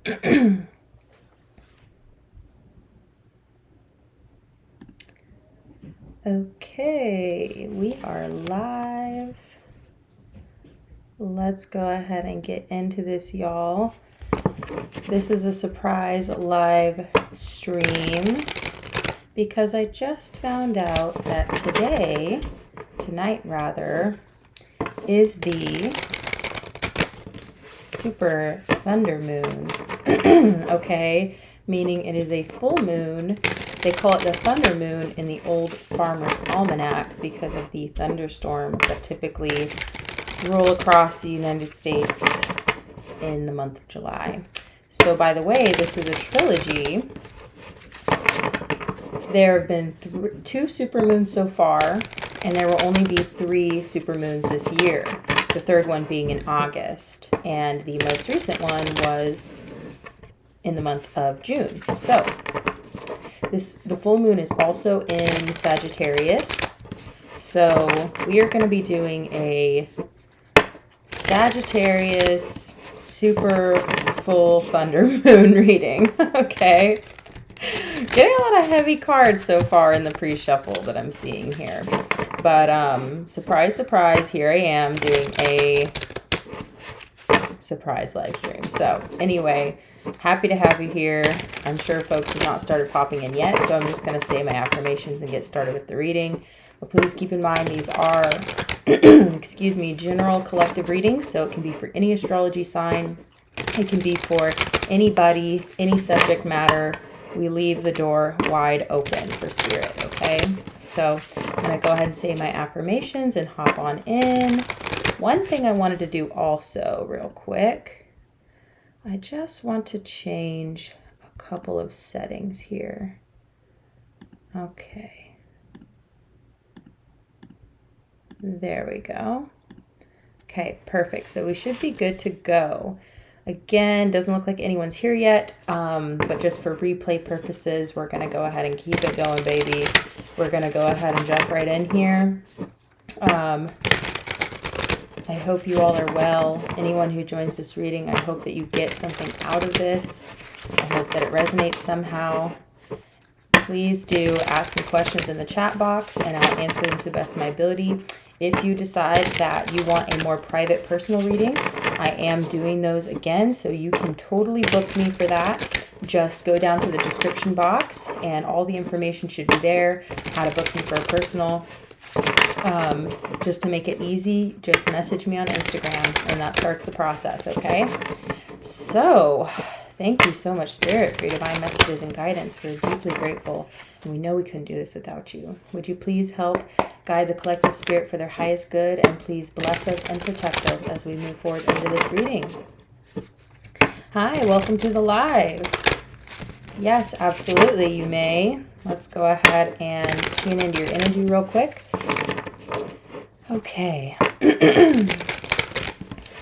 Okay, we are live. Let's go ahead and get into this, y'all. This is a surprise live stream because I just found out that tonight rather, is the super thunder moon. Okay, meaning it is a full moon. They call it the thunder moon in the old Farmer's Almanac because of the thunderstorms that typically roll across the United States in the month of July. So by the way, this is a trilogy. There have been 2 supermoons so far, and there will only be 3 supermoons this year. The third one being in August, and the most recent one was in the month of June. So the full moon is also in Sagittarius. So we are going to be doing a Sagittarius super full thunder moon reading. Okay. Getting a lot of heavy cards so far in the pre-shuffle that I'm seeing here. But surprise, surprise, here I am doing a surprise live stream. So anyway, happy to have you here. I'm sure folks have not started popping in yet, so I'm just going to say my affirmations and get started with the reading. But please keep in mind these are, excuse me, general collective readings, so it can be for any astrology sign. It can be for anybody, any subject matter. We leave the door wide open for spirit, okay? So I'm going to go ahead and say my affirmations and hop on in. One thing I wanted to do also real quick, I just want to change a couple of settings here. Okay. There we go. Okay, perfect. So we should be good to go. Again, doesn't look like anyone's here yet, but just for replay purposes, we're going to go ahead and keep it going, baby. We're going to go ahead and jump right in here. I hope you all are well. Anyone who joins this reading, I hope that you get something out of this. I hope that it resonates somehow. Please do ask me questions in the chat box, and I'll answer them to the best of my ability. If you decide that you want a more private personal reading, I am doing those again, so you can totally book me for that. Just go down to the description box and all the information should be there. How to book me for a personal. Just to make it easy, just message me on Instagram and that starts the process, okay? So thank you so much, Spirit, for your divine messages and guidance. We're deeply grateful, and we know we couldn't do this without you. Would you please help guide the collective spirit for their highest good, and please bless us and protect us as we move forward into this reading. Hi, welcome to the live. Yes, absolutely, you may. Let's go ahead and tune into your energy real quick. Okay.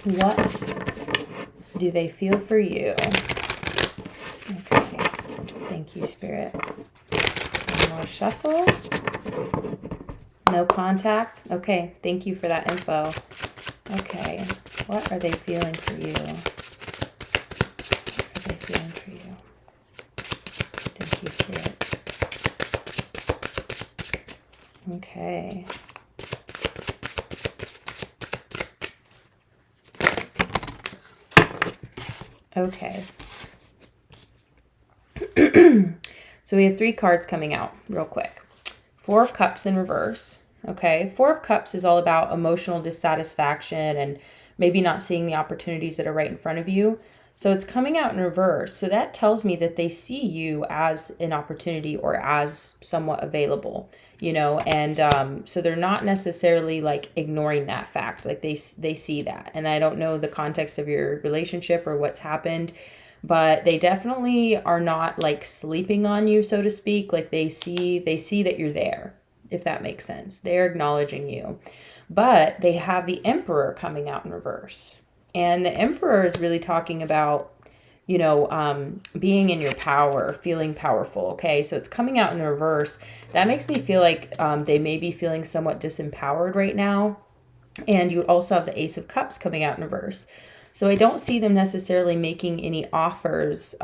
What do they feel for you? Okay. Thank you, Spirit. One more shuffle. No contact. Okay. Thank you for that info. Okay. What are they feeling for you? What are they feeling for you? Thank you, Spirit. Okay. Okay. So we have 3 cards coming out real quick. 4 of Cups in reverse. Okay. 4 of Cups is all about emotional dissatisfaction and maybe not seeing the opportunities that are right in front of you. So it's coming out in reverse. So that tells me that they see you as an opportunity or as somewhat available, you know, and so they're not necessarily like ignoring that fact. Like they see that. And I don't know the context of your relationship or what's happened, but they definitely are not like sleeping on you, so to speak. Like they see that you're there, if that makes sense. They're acknowledging you. But they have the Emperor coming out in reverse. And the Emperor is really talking about, you know, being in your power, feeling powerful. Okay, so it's coming out in the reverse. That makes me feel like they may be feeling somewhat disempowered right now. And you also have the Ace of Cups coming out in reverse. So I don't see them necessarily making any offers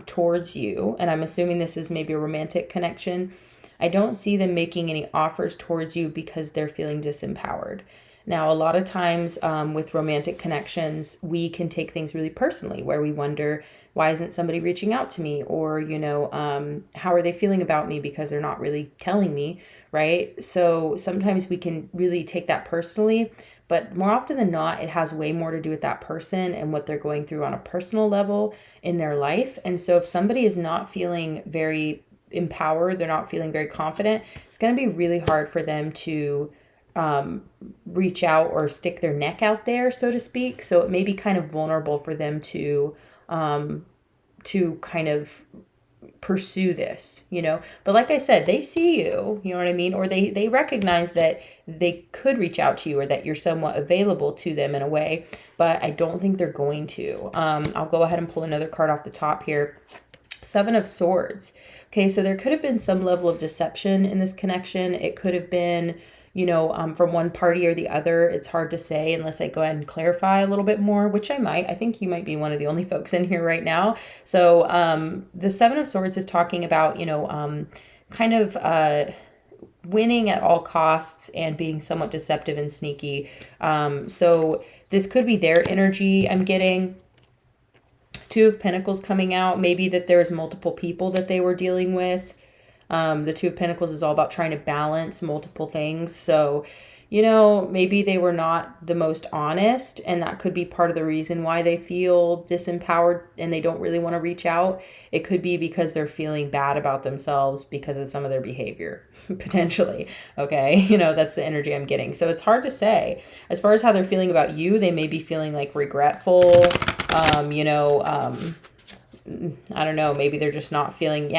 towards you. And I'm assuming this is maybe a romantic connection. I don't see them making any offers towards you because they're feeling disempowered. Now, a lot of times with romantic connections, we can take things really personally, where we wonder, why isn't somebody reaching out to me? Or, how are they feeling about me because they're not really telling me, right? So sometimes we can really take that personally, but more often than not, it has way more to do with that person and what they're going through on a personal level in their life. And so if somebody is not feeling very empowered, they're not feeling very confident, it's going to be really hard for them to reach out or stick their neck out there, so to speak. So it may be kind of vulnerable for them to kind of pursue this, but like I said, they see you, you know what I mean? Or they recognize that they could reach out to you, or that you're somewhat available to them in a way, but I don't think they're going to. I'll go ahead and pull another card off the top here. 7 of Swords. Okay, so there could have been some level of deception in this connection. It could have been, from one party or the other. It's hard to say unless I go ahead and clarify a little bit more, which I might. I think you might be one of the only folks in here right now. So the 7 of Swords is talking about, kind of winning at all costs and being somewhat deceptive and sneaky. So this could be their energy I'm getting. 2 of Pentacles coming out. Maybe that there's multiple people that they were dealing with. The 2 of Pentacles is all about trying to balance multiple things. So, maybe they were not the most honest, and that could be part of the reason why they feel disempowered and they don't really want to reach out. It could be because they're feeling bad about themselves because of some of their behavior, potentially. Okay. That's the energy I'm getting. So it's hard to say. As far as how they're feeling about you, they may be feeling like regretful, I don't know, maybe they're just not feeling,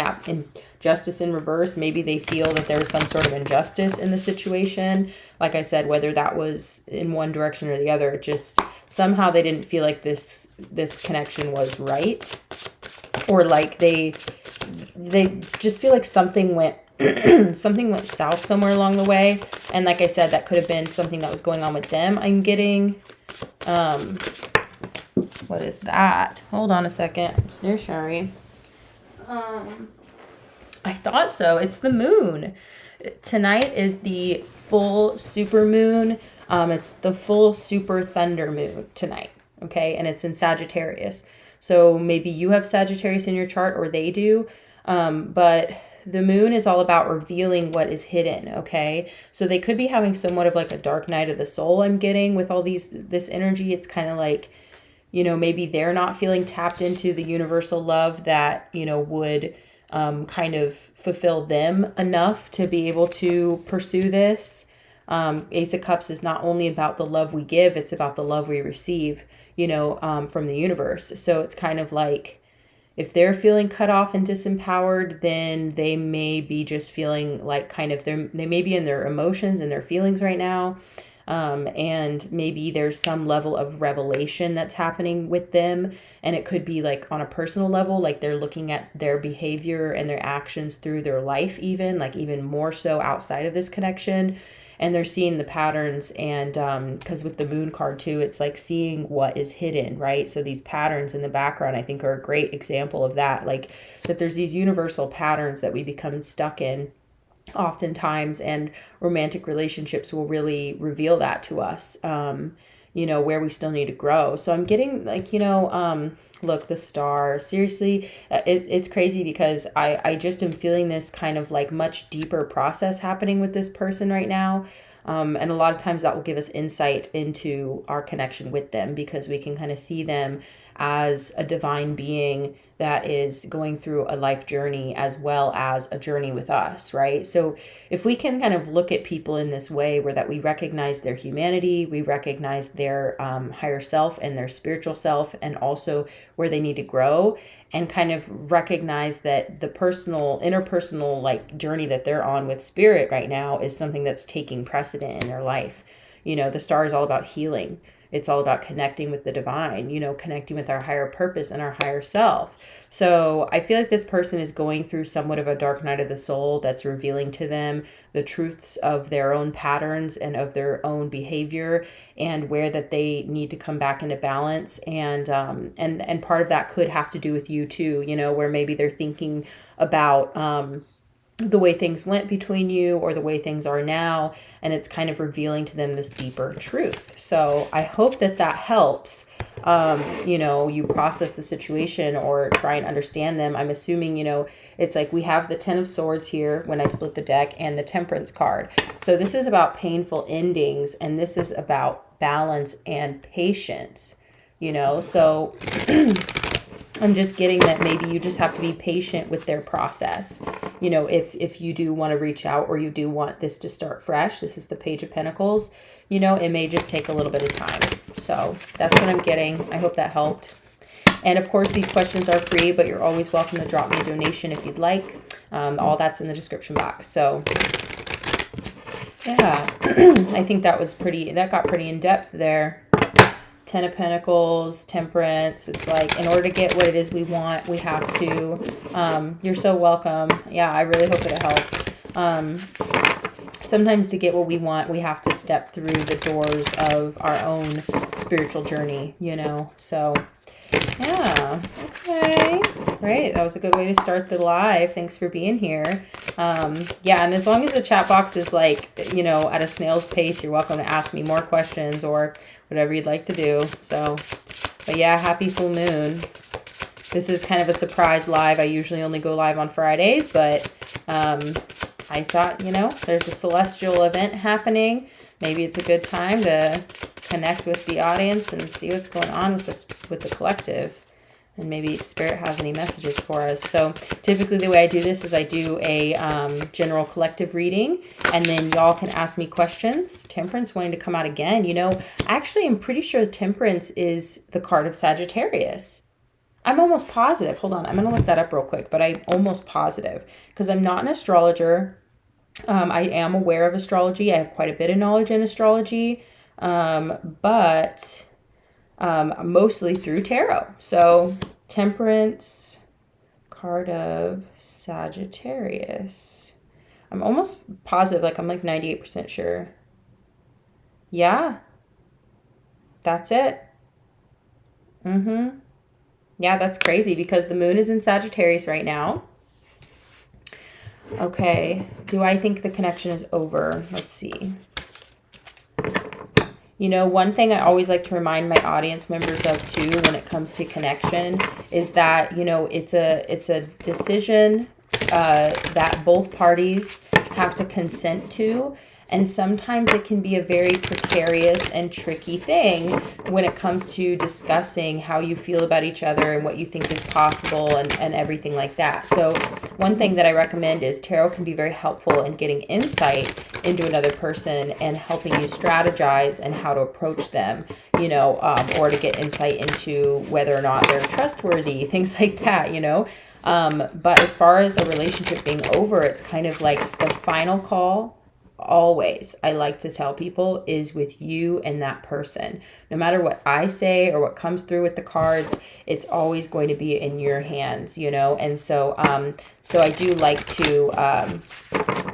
injustice in reverse. Maybe they feel that there was some sort of injustice in the situation. Like I said, whether that was in one direction or the other, just somehow they didn't feel like this connection was right. Or like they just feel like something went south somewhere along the way. And like I said, that could have been something that was going on with them. I'm getting, what is that? Hold on a second. Snare Shari. I thought so. It's the moon. Tonight is the full super moon. It's the full super thunder moon tonight. Okay. And it's in Sagittarius. So maybe you have Sagittarius in your chart, or they do. But the moon is all about revealing what is hidden. Okay. So they could be having somewhat of like a dark night of the soul. I'm getting with all this energy. It's kind of like, maybe they're not feeling tapped into the universal love that, would kind of fulfill them enough to be able to pursue this. Ace of Cups is not only about the love we give, it's about the love we receive, from the universe. So it's kind of like, if they're feeling cut off and disempowered, then they may be just feeling like kind of they may be in their emotions and their feelings right now. And maybe there's some level of revelation that's happening with them. And it could be like on a personal level, like they're looking at their behavior and their actions through their life, even more so outside of this connection. And they're seeing the patterns. And because with the moon card too, it's like seeing what is hidden, right? So these patterns in the background, I think, are a great example of that. Like that there's these universal patterns that we become stuck in oftentimes, and romantic relationships will really reveal that to us, where we still need to grow. So I'm getting like, look, the star, seriously, it's crazy because I just am feeling this kind of like much deeper process happening with this person right now. And a lot of times that will give us insight into our connection with them, because we can kind of see them as a divine being that is going through a life journey as well as a journey with us, right? So if we can kind of look at people in this way, where that we recognize their humanity, we recognize their higher self and their spiritual self, and also where they need to grow, and kind of recognize that the interpersonal like journey that they're on with spirit right now is something that's taking precedent in their life. The star is all about healing, It's all about connecting with the divine, you know, connecting with our higher purpose and our higher self. So I feel like this person is going through somewhat of a dark night of the soul that's revealing to them the truths of their own patterns and of their own behavior, and where that they need to come back into balance. And part of that could have to do with you too, you know, where maybe they're thinking about the way things went between you or the way things are now, and it's kind of revealing to them this deeper truth. So I hope that that helps, you know, you process the situation or try and understand them. I'm assuming, you know, it's like we have the 10 of Swords here when I split the deck and the Temperance card. So this is about painful endings, and this is about balance and patience, you know. So I'm just getting that maybe you just have to be patient with their process. You know, if you do want to reach out or you do want this to start fresh, this is the Page of Pentacles, you know, it may just take a little bit of time. So that's what I'm getting. I hope that helped. And of course, these questions are free, but you're always welcome to drop me a donation if you'd like. All that's in the description box. So yeah, I think that got pretty in depth there. 10 of Pentacles, Temperance. It's like, in order to get what it is we want, we have to. You're so welcome. Yeah, I really hope it helped. Sometimes to get what we want, we have to step through the doors of our own spiritual journey, you know. So, yeah. Okay. Great. That was a good way to start the live. Thanks for being here. Yeah, and as long as the chat box is like, you know, at a snail's pace, you're welcome to ask me more questions or whatever you'd like to do. So, but yeah, happy full moon. This is kind of a surprise live. I usually only go live on Fridays, but I thought, you know, there's a celestial event happening. Maybe it's a good time to connect with the audience and see what's going on with this, with the collective. And maybe Spirit has any messages for us. So typically the way I do this is I do a general collective reading, and then y'all can ask me questions. Temperance wanting to come out again. You know, actually, I'm pretty sure Temperance is the card of Sagittarius. I'm almost positive. Hold on. I'm going to look that up real quick, but I'm almost positive because I'm not an astrologer. I am aware of astrology. I have quite a bit of knowledge in astrology, but mostly through tarot. So Temperance, card of Sagittarius. I'm almost positive, like I'm like 98% sure. Yeah, that's it. Yeah, that's crazy because the moon is in Sagittarius right now. Okay, do I think the connection is over? Let's see. You know, one thing I always like to remind my audience members of too when it comes to connection is that, you know, it's a decision that both parties have to consent to. And sometimes it can be a very precarious and tricky thing when it comes to discussing how you feel about each other and what you think is possible and everything like that. So one thing that I recommend is tarot can be very helpful in getting insight into another person and helping you strategize and how to approach them, you know, or to get insight into whether or not they're trustworthy, things like that, you know. But as far as a relationship being over, it's kind of like the final call. Always, I like to tell people, is with you and that person. No matter what I say or what comes through with the cards, it's always going to be in your hands, you know. And so so I do like to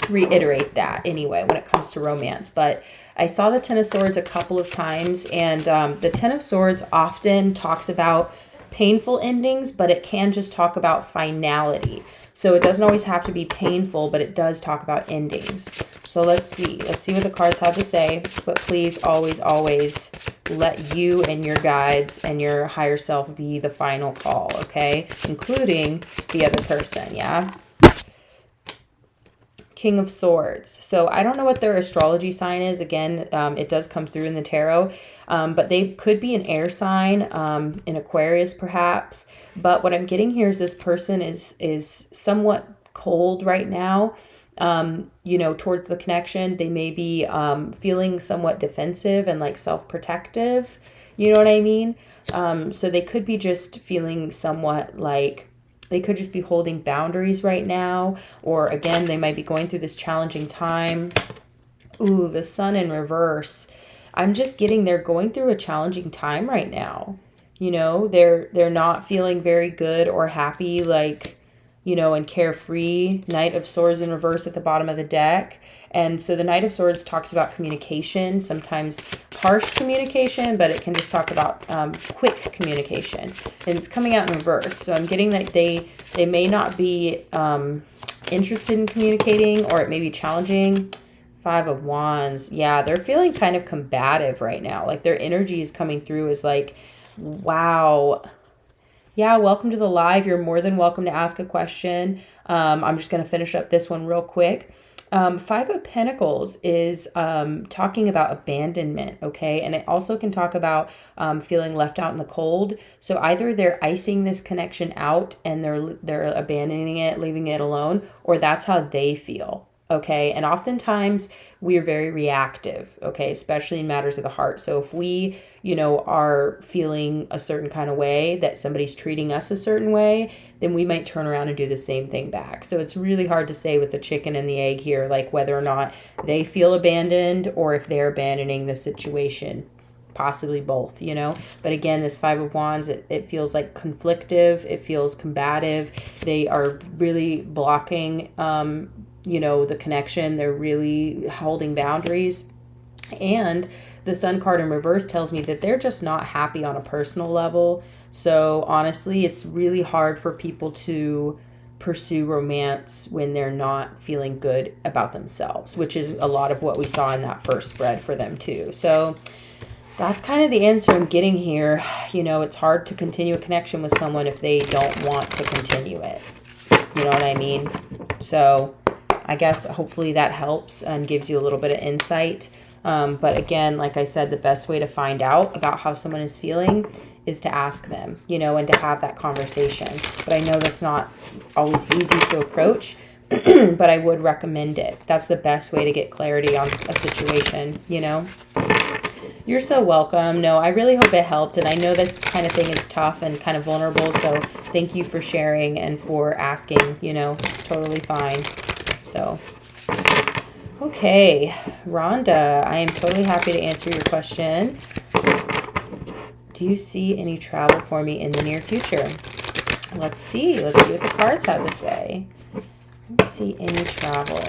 reiterate that anyway when it comes to romance. But I saw the Ten of Swords a couple of times, and the Ten of Swords often talks about painful endings, but it can just talk about finality. So it doesn't always have to be painful, but it does talk about endings. So let's see what the cards have to say. But please always, always let you and your guides and your higher self be the final call, okay? Including the other person, yeah? King of Swords. So I don't know what their astrology sign is. Again, it does come through in the tarot. But they could be an air sign, in Aquarius perhaps. But what I'm getting here is this person is somewhat cold right now, you know, towards the connection. They may be feeling somewhat defensive and like self-protective. You know what I mean? So they could be just feeling somewhat like they could just be holding boundaries right now. Or again, they might be going through this challenging time. Ooh, the Sun in reverse. I'm just getting they're going through a challenging time right now. You know, they're not feeling very good or happy, like, you know, and carefree. Knight of Swords in reverse at the bottom of the deck. And so the Knight of Swords talks about communication, sometimes harsh communication, but it can just talk about quick communication. And it's coming out in reverse. So I'm getting that they may not be interested in communicating, or it may be challenging. Five of Wands. Yeah, they're feeling kind of combative right now. Like their energy is coming through as like, wow. Yeah, welcome to the live. You're more than welcome to ask a question. I'm just going to finish up this one real quick. Five of Pentacles is talking about abandonment, okay? And it also can talk about feeling left out in the cold. So either they're icing this connection out and they're abandoning it, leaving it alone, or that's how they feel. Okay. And oftentimes we are very reactive. Okay. Especially in matters of the heart. So if we, you know, are feeling a certain kind of way, that somebody's treating us a certain way, then we might turn around and do the same thing back. So it's really hard to say with the chicken and the egg here, like whether or not they feel abandoned or if they're abandoning the situation. Possibly both, you know. But again, this Five of Wands, it feels like conflictive. It feels combative. They are really blocking, you know, the connection. They're really holding boundaries. And the Sun card in reverse tells me that they're just not happy on a personal level. So honestly, it's really hard for people to pursue romance when they're not feeling good about themselves, which is a lot of what we saw in that first spread for them too. So that's kind of the answer I'm getting here. You know, it's hard to continue a connection with someone if they don't want to continue it. You know what I mean? So I guess hopefully that helps and gives you a little bit of insight. But again, like I said, the best way to find out about how someone is feeling is to ask them, you know, and to have that conversation. But I know that's not always easy to approach, but I would recommend it. That's the best way to get clarity on a situation, you know. You're so welcome. No, I really hope it helped. And I know this kind of thing is tough and kind of vulnerable. So thank you for sharing and for asking, you know, it's totally fine. So, okay, Rhonda, I am totally happy to answer your question. Do you see any travel for me in the near future? Let's see what the cards have to say. Let me see any travel.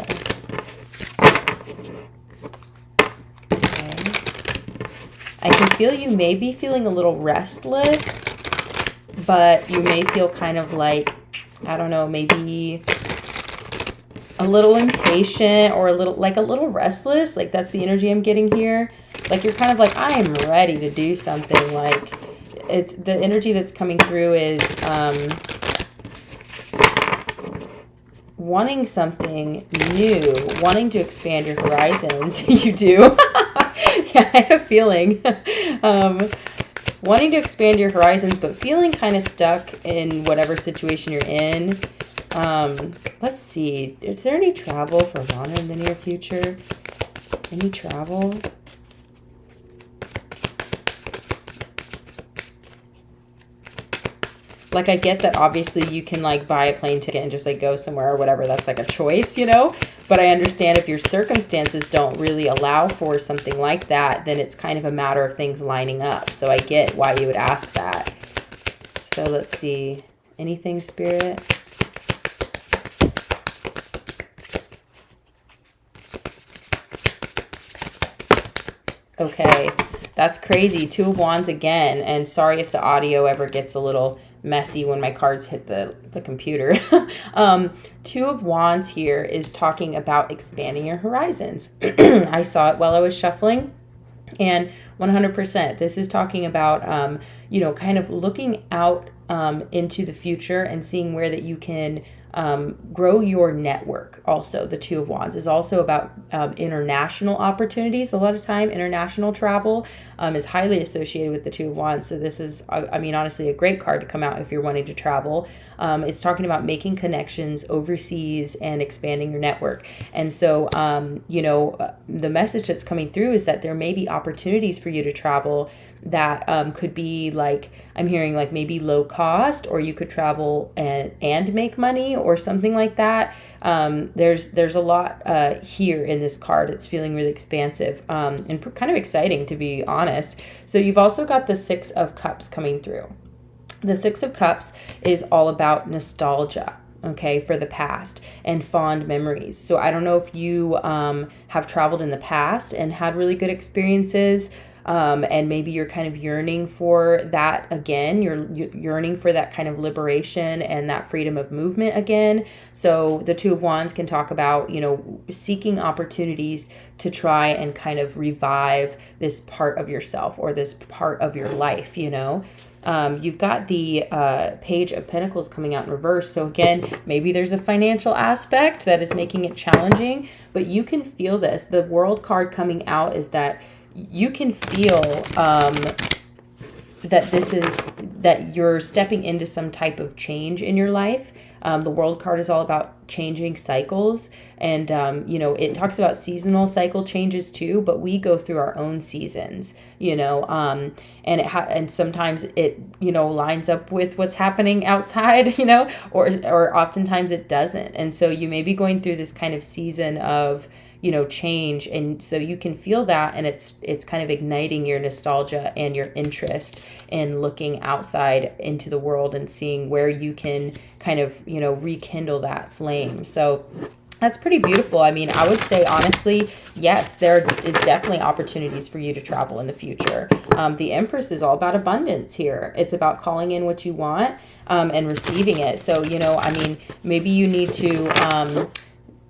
I can feel you may be feeling a little restless, but you may feel kind of like, I don't know, maybe a little impatient or a little restless. Like that's the energy I'm getting here. Like you're kind of like, I am ready to do something. Like it's the energy that's coming through is wanting something new, wanting to expand your horizons. You do. Yeah, I had a feeling. Wanting to expand your horizons, but feeling kind of stuck in whatever situation you're in. Let's see. Is there any travel for Rana in the near future? Any travel? Like, I get that obviously you can like buy a plane ticket and just like go somewhere or whatever. That's like a choice, you know? But I understand if your circumstances don't really allow for something like that, then it's kind of a matter of things lining up. So I get why you would ask that. So let's see. Anything, Spirit? Okay, that's crazy. Two of Wands again. And sorry if the audio ever gets a little messy when my cards hit the computer. Two of Wands here is talking about expanding your horizons. I saw it while I was shuffling. And 100%, this is talking about, you know, kind of looking out into the future and seeing where that you can grow your network. Also, the Two of Wands is also about international opportunities. A lot of time, international travel is highly associated with the Two of Wands. So this is, I mean, honestly, a great card to come out if you're wanting to travel. It's talking about making connections overseas and expanding your network. And so, you know, the message that's coming through is that there may be opportunities for you to travel that could be like, I'm hearing like maybe low cost, or you could travel and make money, or something like that. There's a lot here in this card. It's feeling really expansive and kind of exciting, to be honest. So you've also got the Six of Cups coming through. The Six of Cups is all about nostalgia, okay, for the past and fond memories. So I don't know if you have traveled in the past and had really good experiences, and maybe you're kind of yearning for that again. You're yearning for that kind of liberation and that freedom of movement again. So the Two of Wands can talk about, seeking opportunities to try and kind of revive this part of yourself or this part of your life, You've got the Page of Pentacles coming out in reverse. So again, maybe there's a financial aspect that is making it challenging, but you can feel this. The World card coming out is that you can feel that you're stepping into some type of change in your life. The World card is all about changing cycles, and it talks about seasonal cycle changes too, but we go through our own seasons, and sometimes it lines up with what's happening outside, or oftentimes it doesn't. And so you may be going through this kind of season of change, and so you can feel that, and it's kind of igniting your nostalgia and your interest in looking outside into the world and seeing where you can kind of rekindle that flame. So that's pretty beautiful. I mean, I would say honestly, yes, there is definitely opportunities for you to travel in the future. The Empress is all about abundance here. It's about calling in what you want and receiving it. So maybe you need to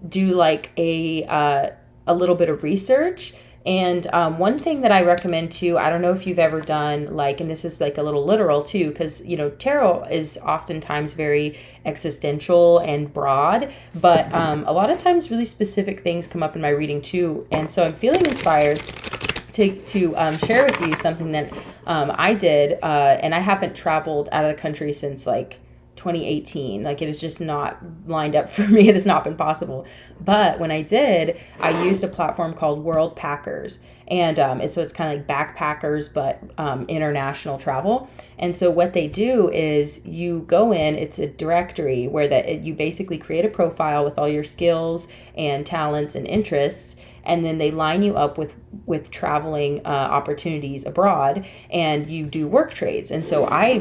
do like a little bit of research. And one thing that I recommend too, I don't know if you've ever done and this is like a little literal too, because tarot is oftentimes very existential and broad, but a lot of times really specific things come up in my reading too. And so I'm feeling inspired to share with you something that I did, and I haven't traveled out of the country since 2018. It has just not lined up for me. It has not been possible. But when I did, I used a platform called World Packers. And so it's kind of like backpackers, but international travel. And so what they do is you go in, it's a directory where you basically create a profile with all your skills and talents and interests. And then they line you up with traveling opportunities abroad, and you do work trades. And so I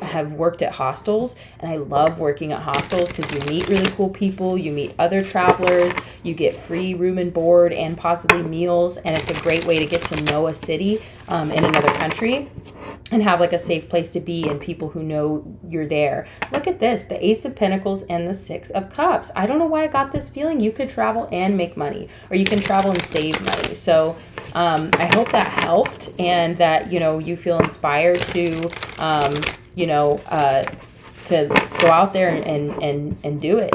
have worked at hostels, and I love working at hostels because you meet really cool people, you meet other travelers, you get free room and board and possibly meals, and it's a great way to get to know a city in another country and have a safe place to be and people who know you're there. Look at this, the Ace of Pentacles and the Six of Cups. I don't know why I got this feeling. You could travel and make money, or you can travel and save money. So I hope that helped, and that, you feel inspired to, to go out there and do it,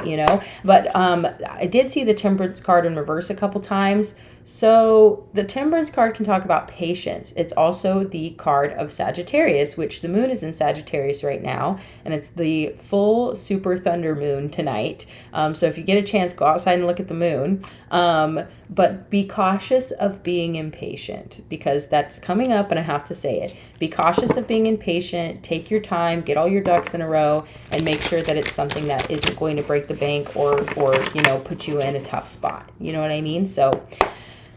But I did see the Temperance card in reverse a couple times. So the Temperance card can talk about patience. It's also the card of Sagittarius, which the moon is in Sagittarius right now, and it's the full super thunder moon tonight. So if you get a chance, go outside and look at the moon. But be cautious of being impatient, because that's coming up, and I have to say it. Be cautious of being impatient. Take your time, get all your ducks in a row, and make sure that it's something that isn't going to break the bank or put you in a tough spot. You know what I mean? So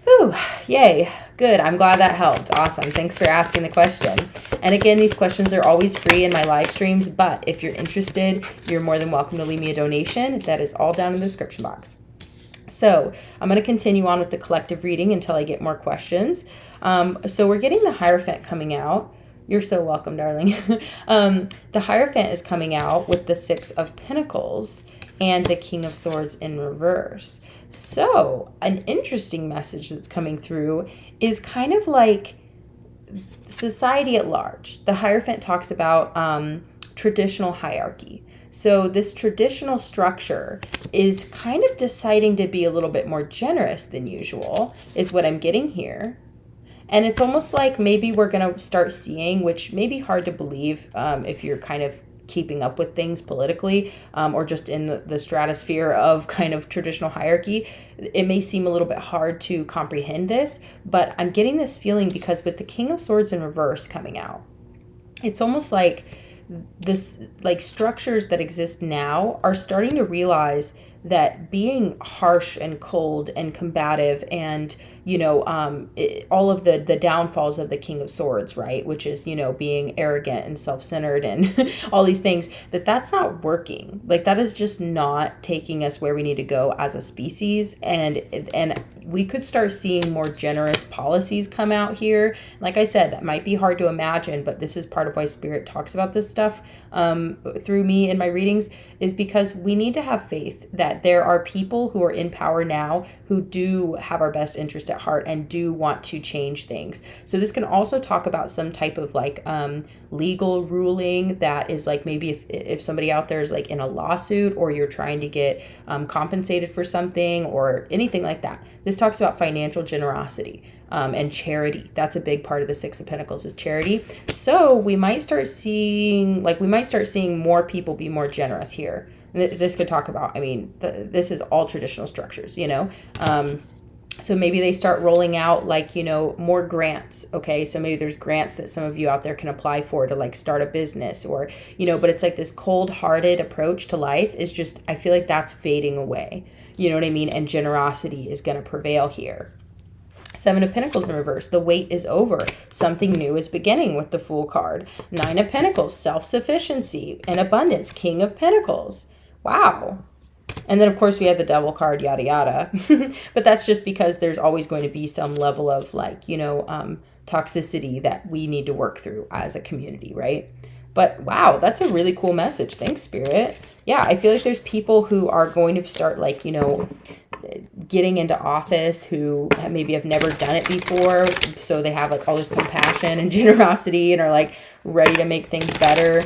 whew, yay. Good. I'm glad that helped. Awesome. Thanks for asking the question. And again, these questions are always free in my live streams, but if you're interested, you're more than welcome to leave me a donation. That is all down in the description box. So I'm going to continue on with the collective reading until I get more questions. So we're getting the Hierophant coming out. You're so welcome, darling. The Hierophant is coming out with the Six of Pentacles and the King of Swords in reverse. So an interesting message that's coming through is kind of like society at large. The Hierophant talks about traditional hierarchy. So this traditional structure is kind of deciding to be a little bit more generous than usual, is what I'm getting here. And it's almost like maybe we're going to start seeing, which may be hard to believe if you're kind of keeping up with things politically or just in the stratosphere of kind of traditional hierarchy. It may seem a little bit hard to comprehend this, but I'm getting this feeling because with the King of Swords in reverse coming out, it's almost like this like structures that exist now are starting to realize that being harsh and cold and combative and all of the downfalls of the King of Swords, right, which is being arrogant and self-centered and all these things, that's not working. Like, that is just not taking us where we need to go as a species. And we could start seeing more generous policies come out here. Like I said, that might be hard to imagine, but this is part of why Spirit talks about this stuff through me in my readings, is because we need to have faith that there are people who are in power now who do have our best interest at heart and do want to change things. So this can also talk about some type of like legal ruling that is like, maybe if somebody out there is like in a lawsuit, or you're trying to get compensated for something or anything like that. This talks about financial generosity and charity. That's a big part of the Six of Pentacles, is charity. So we might start seeing more people be more generous here. And this could talk about, this is all traditional structures, so maybe they start rolling out like, more grants. Okay. So maybe there's grants that some of you out there can apply for to like start a business, or, but it's like this cold-hearted approach to life is just, I feel like that's fading away. You know what I mean? And generosity is going to prevail here. Seven of Pentacles in reverse. The wait is over. Something new is beginning with the Fool card. Nine of Pentacles, self-sufficiency and abundance. King of Pentacles. Wow. And then, of course, we have the Devil card, yada, yada. But that's just because there's always going to be some level of like, toxicity that we need to work through as a community, right? But wow, that's a really cool message. Thanks, Spirit. Yeah, I feel like there's people who are going to start like, getting into office who maybe have never done it before. So they have like all this compassion and generosity and are like ready to make things better,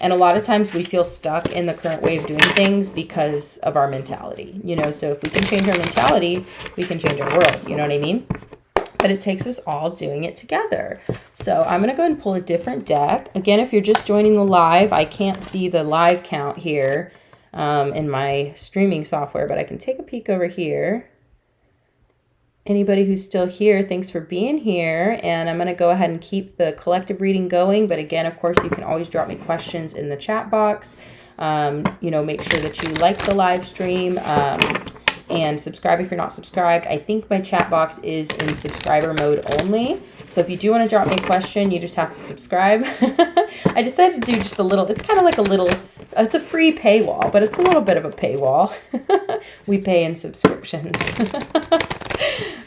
And a lot of times we feel stuck in the current way of doing things because of our mentality, So if we can change our mentality, we can change our world. You know what I mean? But it takes us all doing it together. So I'm going to go ahead and pull a different deck. Again, if you're just joining the live, I can't see the live count here in my streaming software, but I can take a peek over here. Anybody who's still here, thanks for being here. And I'm going to go ahead and keep the collective reading going. But again, of course, you can always drop me questions in the chat box. Make sure that you like the live stream. And subscribe if you're not subscribed. I think my chat box is in subscriber mode only. So if you do want to drop me a question, you just have to subscribe. I decided to do just a little, it's kind of like a little, it's a free paywall, but it's a little bit of a paywall. We pay in subscriptions.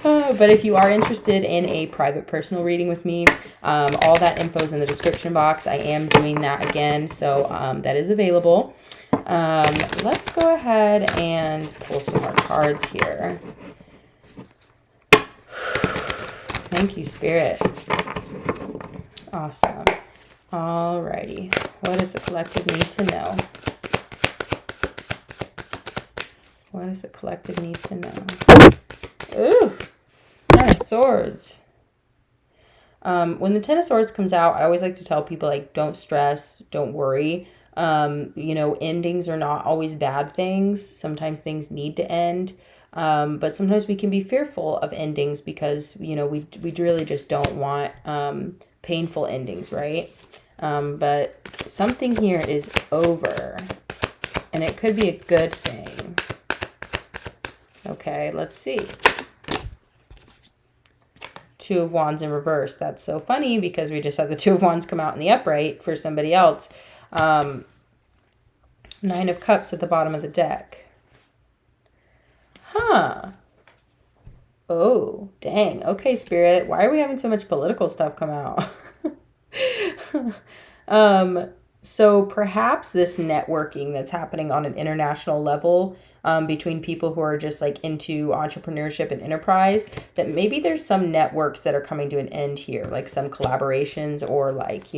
But if you are interested in a private personal reading with me, all that info is in the description box. I am doing that again, so that is available. Let's go ahead and pull some more cards here. Thank you, Spirit. Awesome. Alrighty. What does the collective need to know? What does the collective need to know? Ooh, Ten of Swords. When the Ten of Swords comes out, I always like to tell people, like, don't stress, don't worry. Endings are not always bad things. Sometimes things need to end. But sometimes we can be fearful of endings because, we really just don't want painful endings, right? But something here is over, and it could be a good thing. Okay, let's see. Two of Wands in reverse. That's so funny because we just had the Two of Wands come out in the upright for somebody else. Nine of Cups at the bottom of the deck. Huh. Oh, dang. Okay, Spirit. Why are we having so much political stuff come out? So perhaps this networking that's happening on an international level between people who are just like into entrepreneurship and enterprise, that maybe there's some networks that are coming to an end here, like some collaborations or like,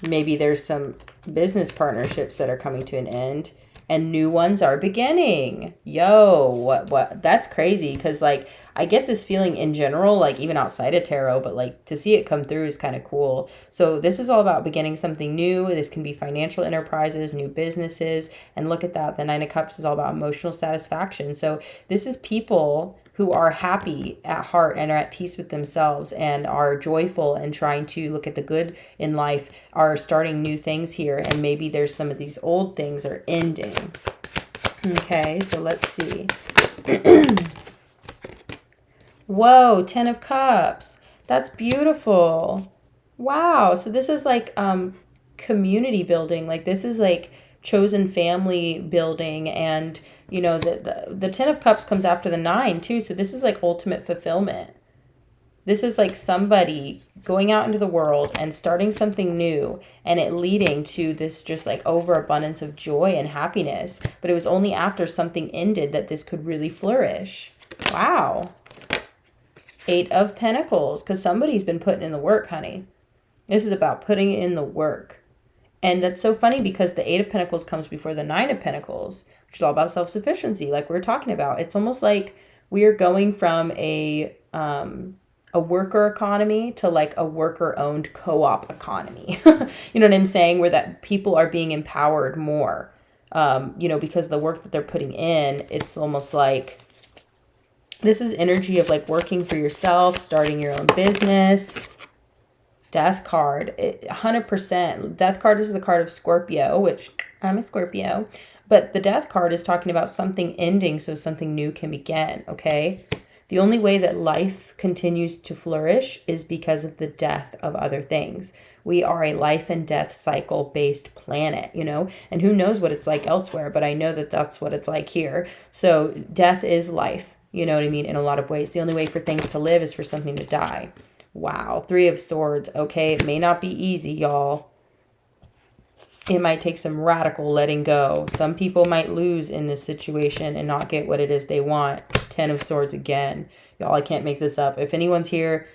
maybe there's some business partnerships that are coming to an end and new ones are beginning. Yo, what? That's crazy. Cause like, I get this feeling in general, like even outside of tarot, but like to see it come through is kind of cool. So this is all about beginning something new. This can be financial enterprises, new businesses. And look at that. The Nine of Cups is all about emotional satisfaction. So this is people who are happy at heart and are at peace with themselves and are joyful and trying to look at the good in life are starting new things here. And maybe there's some of these old things are ending. Okay, so let's see. Whoa, 10 of Cups. That's beautiful. Wow. So this is like community building. Like this is like chosen family building. And, you know, the 10 of Cups comes after the 9 too. So this is like ultimate fulfillment. This is like somebody going out into the world and starting something new and it leading to this just like overabundance of joy and happiness. But it was only after something ended that this could really flourish. Wow. 8 of Pentacles, because somebody's been putting in the work, honey. This is about putting in the work. And that's so funny because the 8 of Pentacles comes before the 9 of Pentacles, which is all about self-sufficiency, like we were talking about. It's almost like we are going from a worker economy to like a worker-owned co-op economy. You know what I'm saying? Where that people are being empowered more, you know, because the work that they're putting in, it's almost like this is energy of like working for yourself, starting your own business. Death card, 100%. Death card is the card of Scorpio, which I'm a Scorpio. But the death card is talking about something ending so something new can begin, okay? The only way that life continues to flourish is because of the death of other things. We are a life and death cycle based planet, you know, and who knows what it's like elsewhere, but I know that that's what it's like here. So death is life, you know what I mean, in a lot of ways. The only way for things to live is for something to die. Wow. 3 of Swords. Okay. It may not be easy, y'all. It might take some radical letting go. Some people might lose in this situation and not get what it is they want. 10 of Swords again. Y'all, I can't make this up. If anyone's here,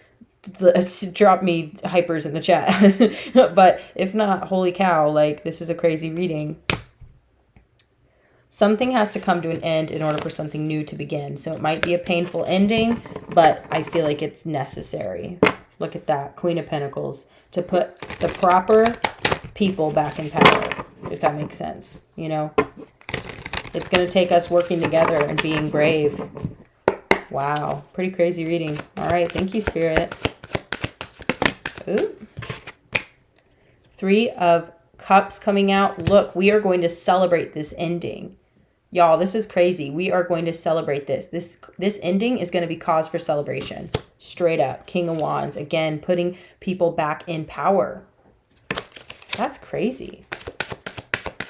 drop me hypers in the chat. But if not, holy cow, like this is a crazy reading. Something has to come to an end in order for something new to begin. So it might be a painful ending, but I feel like it's necessary. Look at that. Queen of Pentacles. To put the proper people back in power, if that makes sense. You know, it's going to take us working together and being brave. Wow. Pretty crazy reading. All right. Thank you, Spirit. Ooh. 3 of Cups coming out. Look, we are going to celebrate this ending. Y'all, this is crazy. We are going to celebrate this. This ending is going to be cause for celebration. Straight up. King of Wands. Again, putting people back in power. That's crazy.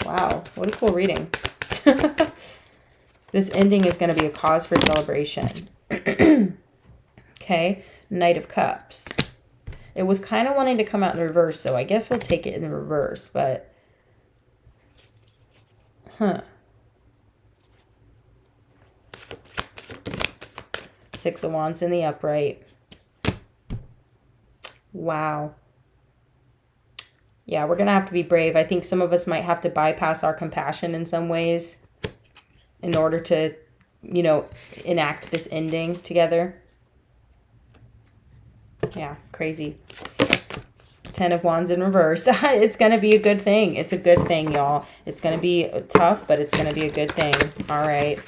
Wow. What a cool reading. This ending is going to be a cause for celebration. Okay. Knight of Cups. It was kind of wanting to come out in reverse, so I guess we'll take it in the reverse, but... Huh. 6 of Wands in the upright. Wow. Yeah, we're going to have to be brave. I think some of us might have to bypass our compassion in some ways in order to, you know, enact this ending together. Yeah, crazy. 10 of Wands in reverse. It's going to be a good thing. It's a good thing, y'all. It's going to be tough, but it's going to be a good thing. All right.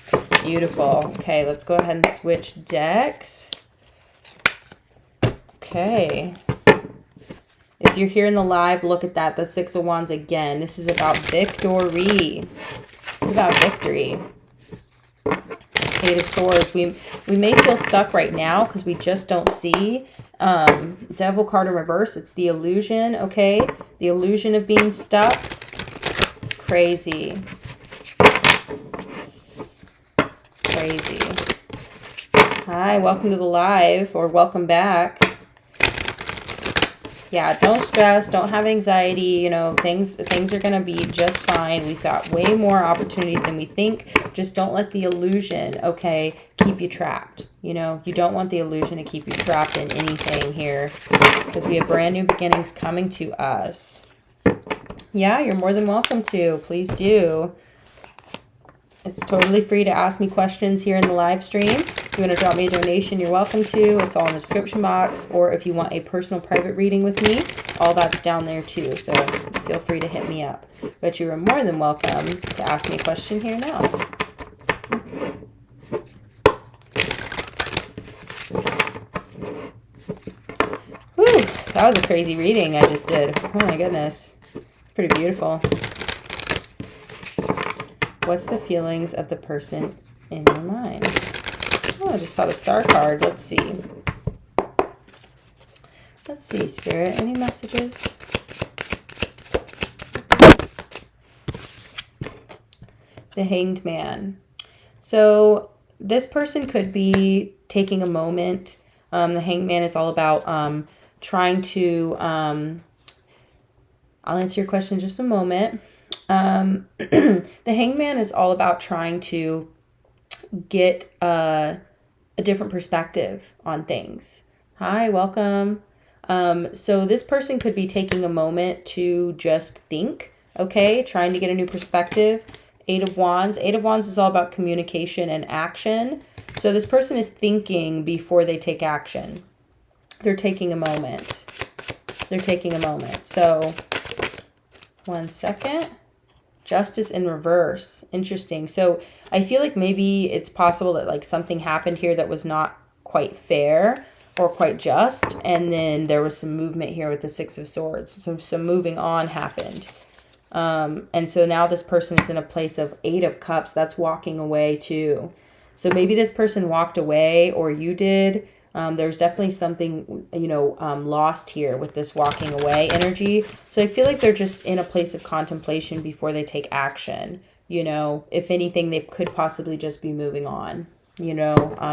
Beautiful. Okay, let's go ahead and switch decks. Okay. If you're here in the live, look at that. The 6 of Wands again. This is about victory. This is about victory. 8 of Swords. We may feel stuck right now because we just don't see. Devil card in reverse. It's the illusion, okay? The illusion of being stuck. Crazy. It's crazy. Hi, welcome to the live, or welcome back. Yeah, don't stress, don't have anxiety, you know, things are going to be just fine. We've got way more opportunities than we think. Just don't let the illusion, okay, keep you trapped. You know, you don't want the illusion to keep you trapped in anything here because we have brand new beginnings coming to us. Yeah, you're more than welcome to. Please do. It's totally free to ask me questions here in the live stream. If you want to drop me a donation, you're welcome to. It's all in the description box. Or if you want a personal private reading with me, all that's down there too. So feel free to hit me up. But you are more than welcome to ask me a question here now. That was a crazy reading I just did. Oh my goodness. Pretty beautiful. What's the feelings of the person in your mind? Oh, I just saw the star card. Let's see. Let's see, Spirit. Any messages? The Hanged Man. So this person could be taking a moment. The Hanged Man is all about trying to... I'll answer your question in just a moment. The Hanged Man is all about trying to get a different perspective on things. Hi, welcome. So this person could be taking a moment to just think, okay, trying to get a new perspective. Eight of Wands. Eight of Wands is all about communication and action. So this person is thinking before they take action. They're taking a moment. They're taking a moment. So, one second. Justice in reverse. Interesting. So I feel like maybe it's possible that like something happened here that was not quite fair or quite just. And then there was some movement here with the Six of Swords. So some moving on happened. And so now this person is in a place of Eight of Cups. That's walking away too. So maybe this person walked away or you did. There's definitely something, lost here with this walking away energy. So I feel like they're just in a place of contemplation before they take action. If anything, they could possibly just be moving on,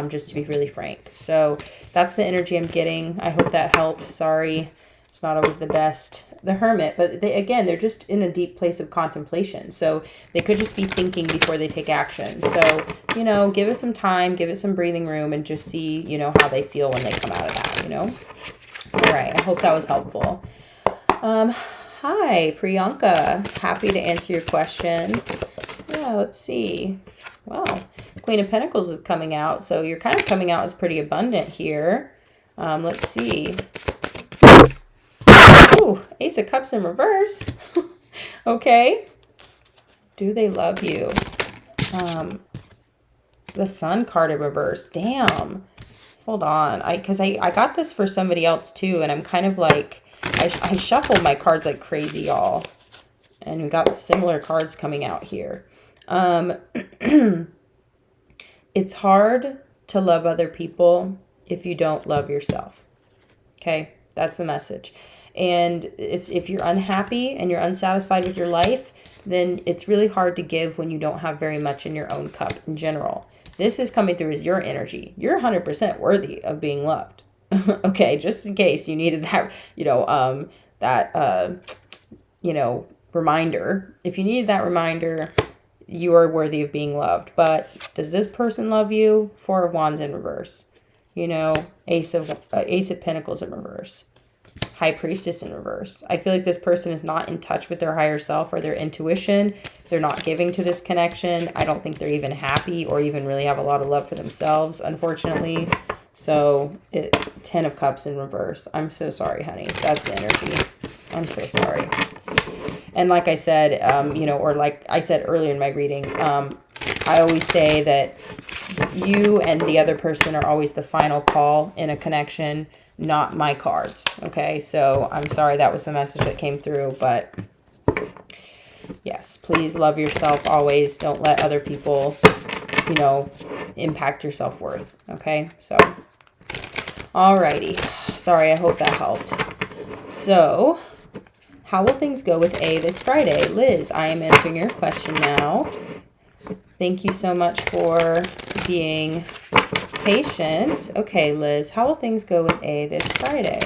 just to be really frank. So that's the energy I'm getting. I hope that helped. Sorry, it's not always the best. The Hermit, but they're just in a deep place of contemplation. So they could just be thinking before they take action. So, give it some time, give it some breathing room, and just see, how they feel when they come out of that, All right, I hope that was helpful. Hi, Priyanka. Happy to answer your question. Yeah, let's see. Wow, Queen of Pentacles is coming out. So you're kind of coming out as pretty abundant here. Let's see. Ooh, Ace of Cups in reverse. Okay. Do they love you? The Sun card in reverse. Damn. Hold on. Because I got this for somebody else too, and I'm kind of like, I shuffled my cards like crazy, y'all. And we got similar cards coming out here. It's hard to love other people if you don't love yourself. Okay? That's the message. And if you're unhappy and you're unsatisfied with your life, then it's really hard to give when you don't have very much in your own cup in general. This is coming through as your energy. You're 100% worthy of being loved. Okay, just in case you needed that, reminder. If you needed that reminder, you are worthy of being loved. But does this person love you? Four of Wands in reverse. Ace of Pentacles in reverse. High Priestess in reverse. I feel like this person is not in touch with their higher self or their intuition. They're not giving to this connection. I don't think they're even happy or even really have a lot of love for themselves, unfortunately. So, 10 of Cups in reverse. I'm so sorry, honey. That's the energy. I'm so sorry. And like I said, or like I said earlier in my reading, I always say that you and the other person are always the final call in a connection, not my cards. Okay, so I'm sorry that was the message that came through, but yes, please love yourself always. Don't let other people, impact your self-worth. Okay, so alrighty. Sorry, I hope that helped. So, how will things go with A this Friday? Liz, I am answering your question now. Thank you so much for being patient. Okay, Liz, how will things go with A this Friday?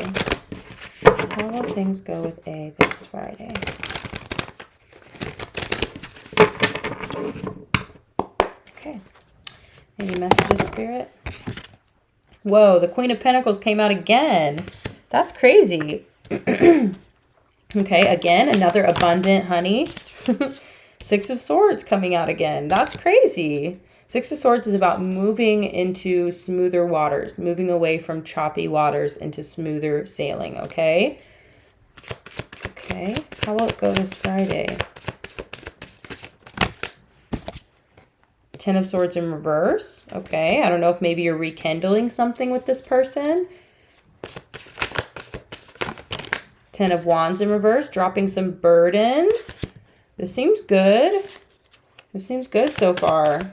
How will things go with A this Friday? Okay. Any messages, Spirit? Whoa, the Queen of Pentacles came out again. That's crazy. Okay, again, another abundant honey. Six of Swords coming out again. That's crazy. Six of Swords is about moving into smoother waters, moving away from choppy waters into smoother sailing, okay? Okay, how will it go this Friday? 10 of Swords in reverse. Okay, I don't know if maybe you're rekindling something with this person. Ten of Wands in reverse, dropping some burdens. This seems good. This seems good so far.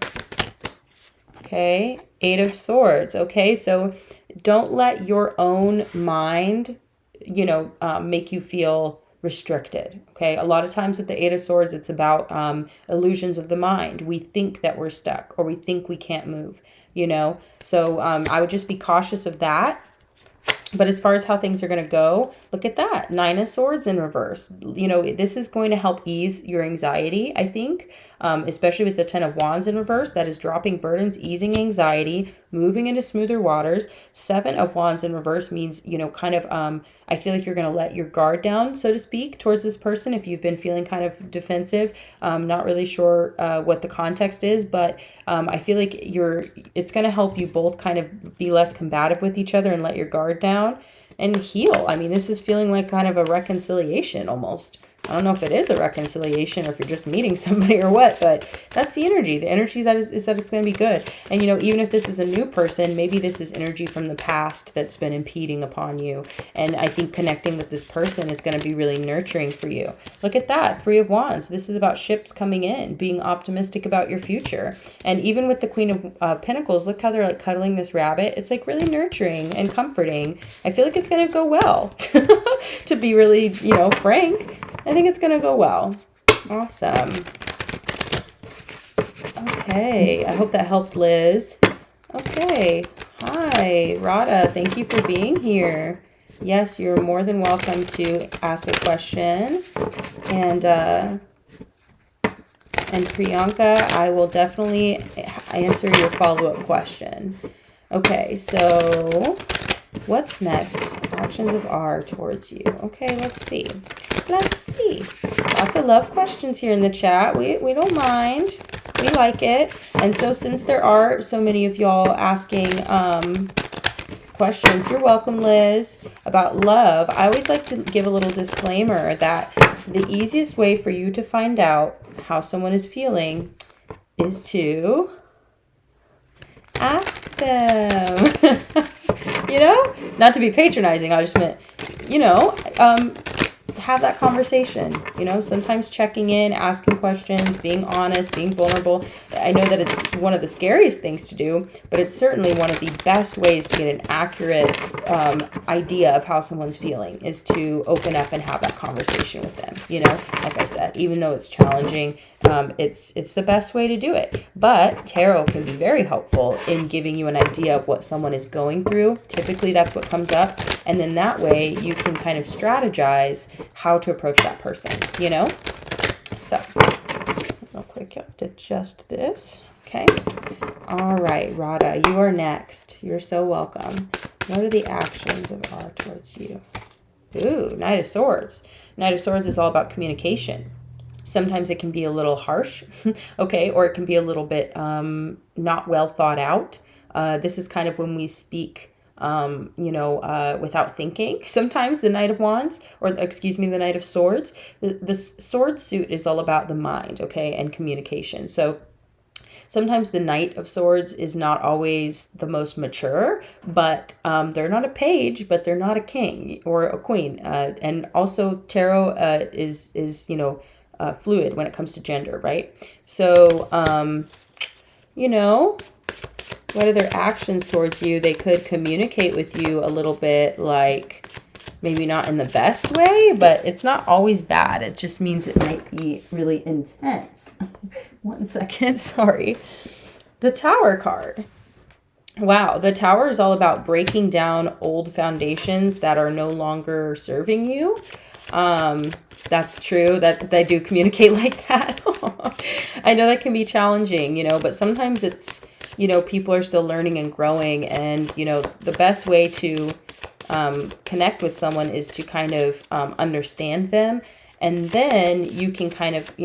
Okay, Eight of Swords. Okay, so don't let your own mind, make you feel restricted. Okay, a lot of times with the Eight of Swords, it's about illusions of the mind. We think that we're stuck, or we think we can't move, So I would just be cautious of that. But as far as how things are going to go, look at that. Nine of Swords in reverse. This is going to help ease your anxiety, I think, especially with the Ten of Wands in reverse. That is dropping burdens, easing anxiety, moving into smoother waters. Seven of Wands in reverse means, I feel like you're going to let your guard down, so to speak, towards this person. If you've been feeling kind of defensive, not really sure what the context is, but I feel like it's going to help you both kind of be less combative with each other and let your guard down and heal. I mean, this is feeling like kind of a reconciliation almost. I don't know if it is a reconciliation or if you're just meeting somebody or what, but that's the energy. The energy that is that it's going to be good. And, even if this is a new person, maybe this is energy from the past that's been impeding upon you. And I think connecting with this person is going to be really nurturing for you. Look at that. Three of Wands. This is about ships coming in, being optimistic about your future. And even with the Queen of Pentacles, look how they're like cuddling this rabbit. It's like really nurturing and comforting. I feel like it's going to go well, to be really, frank. I think it's going to go well. Awesome. Okay. I hope that helped, Liz. Okay. Hi, Radha. Thank you for being here. Yes, you're more than welcome to ask a question. And Priyanka, I will definitely answer your follow-up question. Okay, so what's next? Actions of R towards you. Okay, let's see. Let's see. Lots of love questions here in the chat. We don't mind. We like it. And so since there are so many of y'all asking questions, you're welcome, Liz, about love, I always like to give a little disclaimer that the easiest way for you to find out how someone is feeling is to ask them. Not to be patronizing, I just meant, have that conversation, sometimes checking in, asking questions, being honest, being vulnerable. I know that it's one of the scariest things to do, but it's certainly one of the best ways to get an accurate idea of how someone's feeling is to open up and have that conversation with them. Like I said, even though it's challenging, it's the best way to do it. But tarot can be very helpful in giving you an idea of what someone is going through. Typically that's what comes up, and then that way you can kind of strategize how to approach that person, So real quick, you have to adjust this. Okay. All right, Radha, you are next. You're so welcome. What are the actions of R towards you? Ooh, Knight of Swords. Knight of Swords is all about communication. Sometimes it can be a little harsh, okay, or it can be a little bit not well thought out. This is kind of when we speak, without thinking. Sometimes the Knight of Wands, the Knight of Swords, the sword suit is all about the mind, okay, and communication. So sometimes the Knight of Swords is not always the most mature, but they're not a page, but they're not a king or a queen. And also tarot is fluid when it comes to gender, right? So, what are their actions towards you? They could communicate with you a little bit, like maybe not in the best way, but it's not always bad. It just means it might be really intense. 1 second, sorry. The Tower card. Wow, the Tower is all about breaking down old foundations that are no longer serving you. That's true, that they do communicate like that. I know that can be challenging, but sometimes it's, people are still learning and growing, and, the best way to connect with someone is to kind of understand them, and then you can kind of,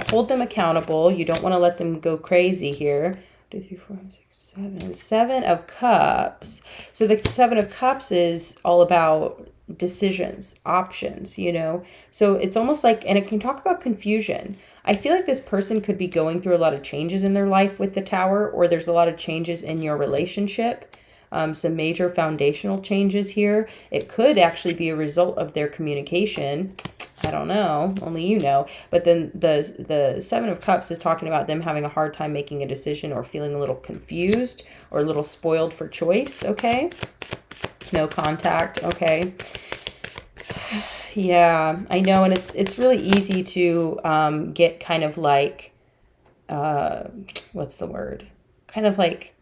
hold them accountable. You don't want to let them go crazy here. 2, 3, 4, 5, 6, 7. 7 of Cups. So the 7 of Cups is all about decisions, options, so it's almost like, and it can talk about confusion. I feel like this person could be going through a lot of changes in their life with the Tower, or there's a lot of changes in your relationship. some major foundational changes here. It could actually be a result of their communication. I don't know, only you know. But then the Seven of Cups is talking about them having a hard time making a decision or feeling a little confused or a little spoiled for choice, okay? No contact, okay? Yeah, I know, and it's really easy to get kind of like, what's the word? Kind of like,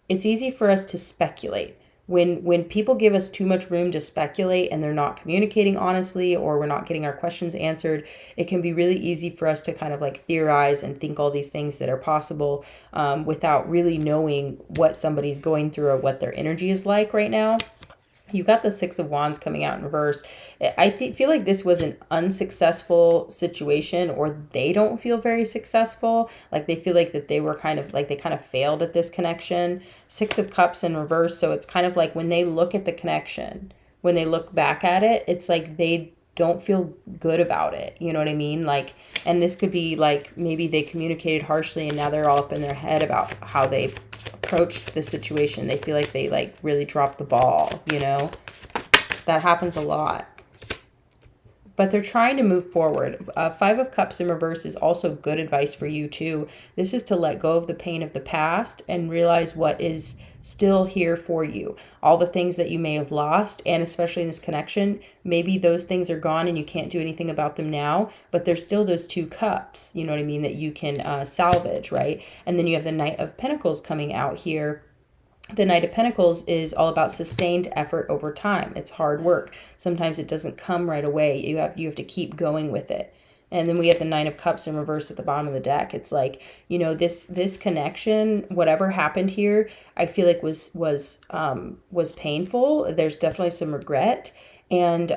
it's easy for us to speculate. When people give us too much room to speculate and they're not communicating honestly, or we're not getting our questions answered, it can be really easy for us to kind of like theorize and think all these things that are possible without really knowing what somebody's going through or what their energy is like right now. You got the Six of Wands coming out in reverse. I feel like this was an unsuccessful situation, or they don't feel very successful. Like they feel like that they were kind of like they kind of failed at this connection. Six of Cups in reverse. So it's kind of like when they look at the connection, when they look back at it, it's like they don't feel good about it. You know what I mean? Like, and this could be like maybe they communicated harshly and now they're all up in their head about how they approached the situation. They feel like they like really dropped the ball, you know? That happens a lot. But they're trying to move forward. Five of Cups in reverse is also good advice for you too. This is to let go of the pain of the past and realize what is still here for you. All the things that you may have lost, and especially in this connection, maybe those things are gone and you can't do anything about them now, but there's still those two cups, you know what I mean, that you can salvage, right? And then you have the Knight of Pentacles coming out here. The Knight of Pentacles is all about sustained effort over time. It's hard work. Sometimes it doesn't come right away. You have to keep going with it. And then we have the Nine of Cups in reverse at the bottom of the deck. It's like, you know, this connection, whatever happened here, I feel like was painful. There's definitely some regret, and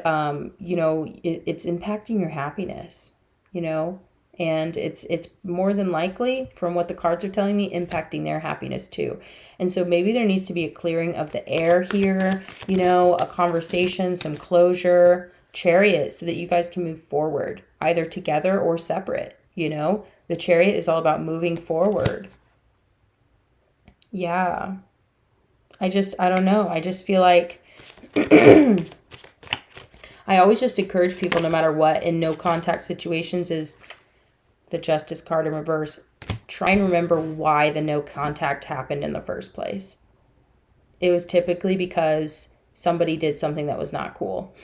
you know, it's impacting your happiness, you know, and it's more than likely, from what the cards are telling me, impacting their happiness too. And so maybe there needs to be a clearing of the air here, you know, a conversation, some closure. Chariot, so that you guys can move forward, either together or separate, you know? The Chariot is all about moving forward. Yeah. I don't know. I just feel like I always just encourage people, no matter what, in no contact situations, is the Justice card in reverse. Try and remember why the no contact happened in the first place. It was typically because somebody did something that was not cool.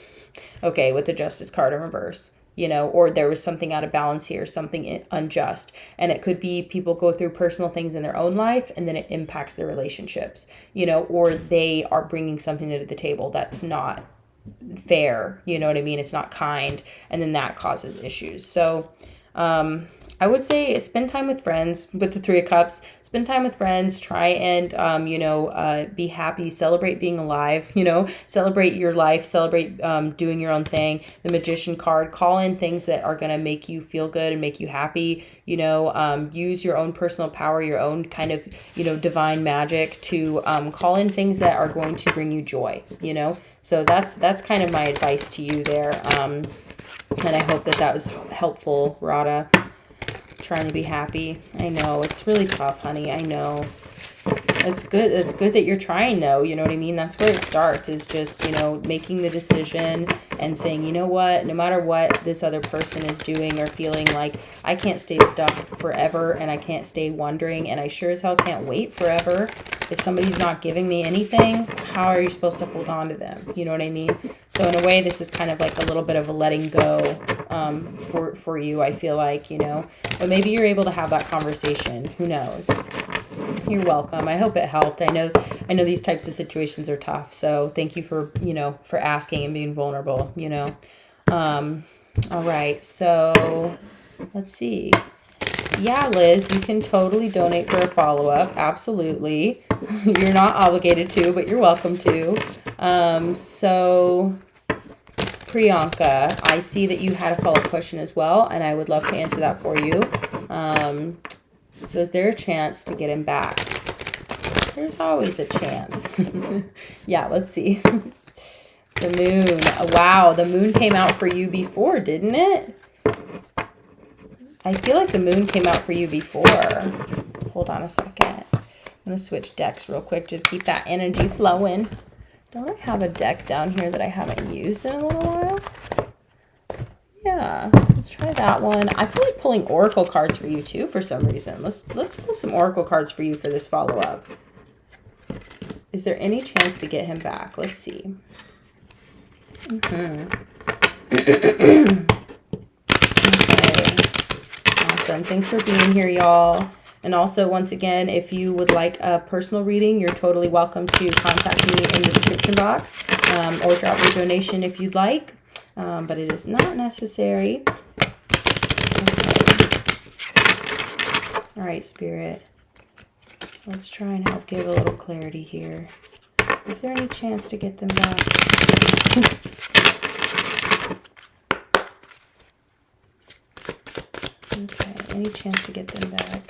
Okay, with the Justice card in reverse, you know, or there was something out of balance here, something unjust. And it could be people go through personal things in their own life and then it impacts their relationships, you know, or they are bringing something to the table that's not fair, you know what I mean? It's not kind, and then that causes issues. So, I would say spend time with friends. With the Three of Cups, spend time with friends. Try and, you know, be happy. Celebrate being alive, you know. Celebrate your life. Celebrate doing your own thing. The Magician card. Call in things that are going to make you feel good and make you happy. You know, use your own personal power, your own kind of, you know, divine magic to call in things that are going to bring you joy, you know. So that's kind of my advice to you there. And I hope that was helpful, Radha. Trying to be happy. I know it's really tough, honey. I know. It's good. It's good that you're trying, though. You know what I mean? That's where it starts, is just, you know, making the decision and saying, you know what, no matter what this other person is doing or feeling, like, I can't stay stuck forever and I can't stay wondering, and I sure as hell can't wait forever. If somebody's not giving me anything, how are you supposed to hold on to them? You know what I mean? So in a way, this is kind of like a little bit of a letting go for you, I feel like, you know. But maybe you're able to have that conversation. Who knows? You're welcome. I hope it helped. I know these types of situations are tough. So thank you for, you know, for asking and being vulnerable, you know. All right. So let's see. Yeah, Liz, you can totally donate for a follow-up. Absolutely. You're not obligated to, but you're welcome to. So Priyanka, I see that you had a follow-up question as well, and I would love to answer that for you. So is there a chance to get him back? There's always a chance. Yeah, let's see. The moon. Wow, the moon came out for you before, didn't it? I feel like the moon came out for you before. Hold on a second. I'm going to switch decks real quick. Just keep that energy flowing. Don't I have a deck down here that I haven't used in a little while? Yeah, let's try that one. I feel like pulling oracle cards for you too for some reason. Let's pull some oracle cards for you for this follow-up. Is there any chance to get him back? Let's see. Okay. Awesome. Thanks for being here, y'all. And also, once again, if you would like a personal reading, you're totally welcome to contact me in the description box, or drop your donation if you'd like. But it is not necessary. Okay. All right, Spirit. Let's try and help give a little clarity here. Is there any chance to get them back? Okay, any chance to get them back?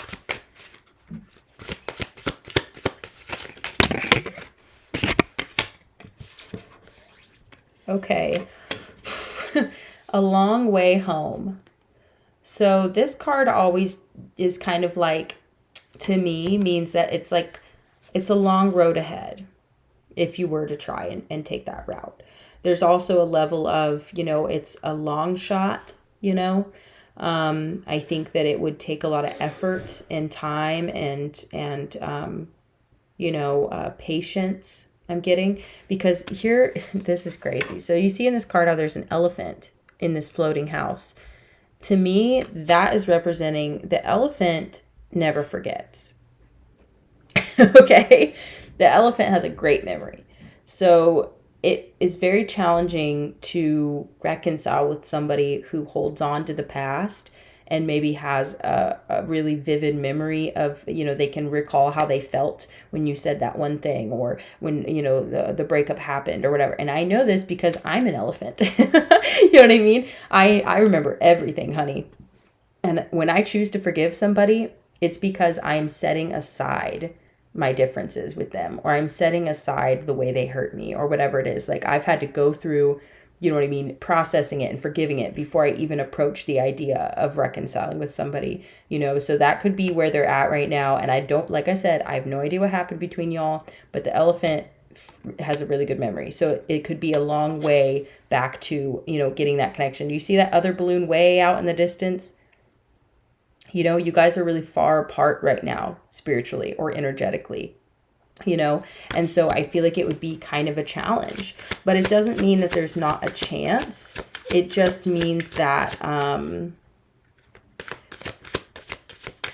Okay. A long way home. So this card always is kind of like, to me, means that it's like, it's a long road ahead if you were to try and take that route. There's also a level of, you know, it's a long shot, you know. I think that it would take a lot of effort and time and you know, patience. I'm getting, because here, this is crazy. So you see in this card how there's an elephant in this floating house. To me, that is representing the elephant never forgets. Okay? The elephant has a great memory. So it is very challenging to reconcile with somebody who holds on to the past and maybe has a really vivid memory of, you know, they can recall how they felt when you said that one thing, or when, you know, the breakup happened or whatever. And I know this because I'm an elephant. You know what I mean? I remember everything, honey. And when I choose to forgive somebody, it's because I'm setting aside my differences with them, or I'm setting aside the way they hurt me, or whatever it is. Like, I've had to go through, you know what I mean, processing it and forgiving it before I even approach the idea of reconciling with somebody, you know. So that could be where they're at right now. And I don't, like I said, I have no idea what happened between y'all, but the elephant has a really good memory. So it could be a long way back to, you know, getting that connection. Do you see that other balloon way out in the distance? You know, you guys are really far apart right now, spiritually or energetically, you know, and so I feel like it would be kind of a challenge, but it doesn't mean that there's not a chance. It just means that,